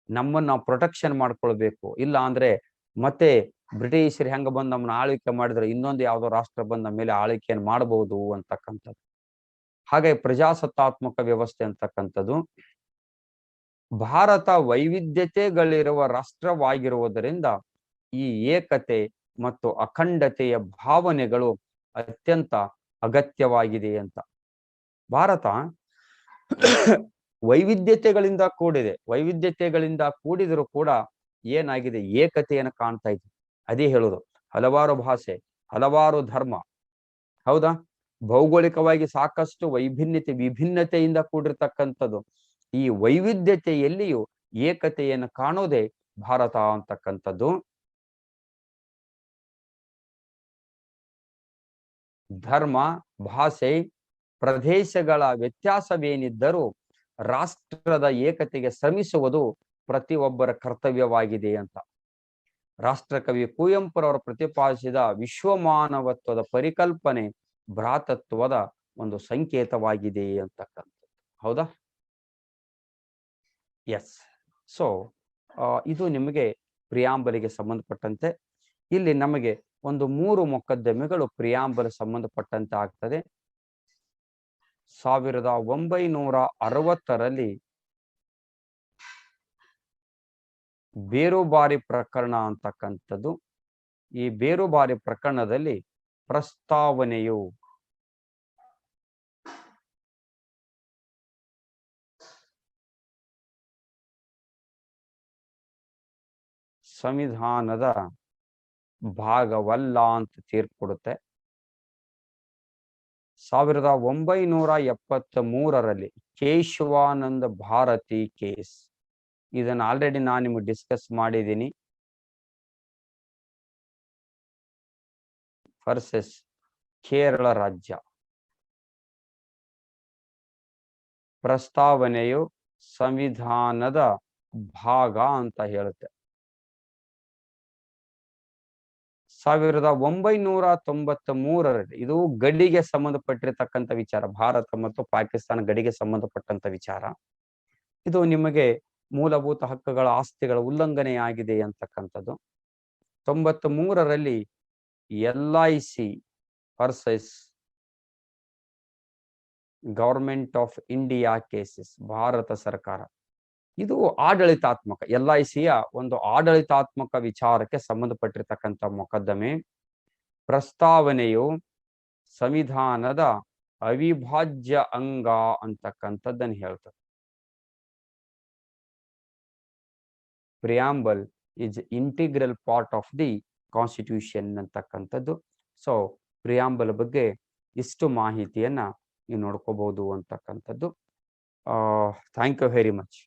ನಮ್ಮನ್ನ ನಾವು ಪ್ರೊಟೆಕ್ಷನ್ ಮಾಡ್ಕೊಳ್ಬೇಕು. ಇಲ್ಲ ಅಂದ್ರೆ ಮತ್ತೆ ಬ್ರಿಟಿಷರು ಹೆಂಗ ಬಂದು ನಮ್ಮನ್ನ ಆಳ್ವಿಕೆ ಮಾಡಿದ್ರೆ ಇನ್ನೊಂದು ಯಾವುದೋ ರಾಷ್ಟ್ರ ಬಂದ ನಮ್ಮ ಮೇಲೆ ಆಳ್ವಿಕೆಯನ್ನು ಮಾಡಬಹುದು ಅಂತಕ್ಕಂಥದ್ದು. ಹಾಗೆ ಪ್ರಜಾಸತ್ತಾತ್ಮಕ ವ್ಯವಸ್ಥೆ ಅಂತಕ್ಕಂಥದ್ದು. ಭಾರತ ವೈವಿಧ್ಯತೆಗಳಿರುವ ರಾಷ್ಟ್ರವಾಗಿರುವುದರಿಂದ ಈ ಏಕತೆ ಮತ್ತು ಅಖಂಡತೆಯ ಭಾವನೆಗಳು ಅತ್ಯಂತ ಅಗತ್ಯವಾಗಿದೆ ಅಂತ. ಭಾರತ ವೈವಿಧ್ಯತೆಗಳಿಂದ ಕೂಡಿದೆ. ವೈವಿಧ್ಯತೆಗಳಿಂದ ಕೂಡಿದರೂ ಕೂಡ ಏನಾಗಿದೆ, ಏಕತೆಯನ್ನು ಕಾಣ್ತಾ ಇದ್ವಿ. ಅದೇ ಹೇಳುದು, ಹಲವಾರು ಭಾಷೆ, ಹಲವಾರು ಧರ್ಮ, ಹೌದಾ, ಭೌಗೋಳಿಕವಾಗಿ ಸಾಕಷ್ಟು ವಿಭಿನ್ನತೆಯಿಂದ ಕೂಡಿರ್ತಕ್ಕಂಥದ್ದು. ಈ ವೈವಿಧ್ಯತೆಯಲ್ಲಿಯೂ ಏಕತೆಯನ್ನು ಕಾಣೋದೇ ಭಾರತ ಅಂತಕ್ಕಂಥದ್ದು. ಧರ್ಮ, ಭಾಷೆ, ಪ್ರದೇಶಗಳ ವ್ಯತ್ಯಾಸವೇನಿದ್ದರೂ ರಾಷ್ಟ್ರದ ಏಕತೆಗೆ ಶ್ರಮಿಸುವುದು ಪ್ರತಿಯೊಬ್ಬರ ಕರ್ತವ್ಯವಾಗಿದೆ ಅಂತ. ರಾಷ್ಟ್ರಕವಿ ಕುವೆಂಪುರವರು ಪ್ರತಿಪಾದಿಸಿದ ವಿಶ್ವಮಾನವತ್ವದ ಪರಿಕಲ್ಪನೆ ಭ್ರಾತೃತ್ವದ ಒಂದು ಸಂಕೇತವಾಗಿದೆ ಅಂತಕ್ಕಂಥದ್ದು. ಹೌದಾ? ಎಸ್. ಸೊ ಇದು ನಿಮಗೆ ಪ್ರಿಯಾಂಬಲಿಗೆ ಸಂಬಂಧಪಟ್ಟಂತೆ. ಇಲ್ಲಿ ನಮಗೆ ಒಂದು 3 ಮೊಕದ್ದಮೆಗಳು ಪ್ರಿಯಾಂಬಲ್ ಸಂಬಂಧಪಟ್ಟಂತೆ ಆಗ್ತದೆ. 1960ರಲ್ಲಿ ಬೇರುಬಾರಿ ಪ್ರಕರಣ ಅಂತಕ್ಕಂಥದ್ದು. ಈ ಬೇರುಬಾರಿ ಪ್ರಕರಣದಲ್ಲಿ ಪ್ರಸ್ತಾವನೆಯು ಸಂವಿಧಾನದ ಭಾಗವಲ್ಲ ಅಂತ ತೀರ್ಪು ಕೊಡುತ್ತೆ. 1973 ಕೇಶವಾನಂದ ಭಾರತಿ ಕೇಸ್. ಇದನ್ನ ಆಲ್ರೆಡಿ ನಾನು ನಿಮಗೆ ಡಿಸ್ಕಸ್ ಮಾಡಿದ್ದೀನಿ. ವರ್ಸಸ್ ಕೇರಳ ರಾಜ್ಯ. ಪ್ರಸ್ತಾವನೆಯು ಸಂವಿಧಾನದ ಭಾಗ ಅಂತ ಹೇಳುತ್ತೆ. 1993 ಇದು ಗಡಿಗೆ ಸಂಬಂಧಪಟ್ಟಿರ್ತಕ್ಕಂಥ ವಿಚಾರ. ಭಾರತ ಮತ್ತು ಪಾಕಿಸ್ತಾನ ಗಡಿಗೆ ಸಂಬಂಧಪಟ್ಟಂತ ವಿಚಾರ. ಇದು ನಿಮಗೆ ಮೂಲಭೂತ ಹಕ್ಕುಗಳ ಆಸ್ತಿಗಳ ಉಲ್ಲಂಘನೆಯಾಗಿದೆ ಅಂತಕ್ಕಂಥದ್ದು. 93 LIC versus government of India cases. Bharat ಸರ್ಕಾರ ಇದು ಆಡಳಿತಾತ್ಮಕ, LICಯ ಒಂದು ಆಡಳಿತಾತ್ಮಕ ವಿಚಾರಕ್ಕೆ ಸಂಬಂಧಪಟ್ಟಿರ್ತಕ್ಕಂಥ ಮೊಕದ್ದಮೆ. ಪ್ರಸ್ತಾವನೆಯು ಸಂವಿಧಾನದ ಅವಿಭಾಜ್ಯ ಅಂಗ ಅಂತಕ್ಕಂಥದ್ದನ್ನು ಹೇಳ್ತದೆ. Preamble is integral part of the constitution ಅಂತಕ್ಕಂಥದ್ದು. ಸೊ ಪ್ರಿಯಾಂಬಲ್ ಬಗ್ಗೆ ಇಷ್ಟು ಮಾಹಿತಿಯನ್ನ ನೀವು ನೋಡ್ಕೋಬಹುದು ಅಂತಕ್ಕಂಥದ್ದು. Thank you very much.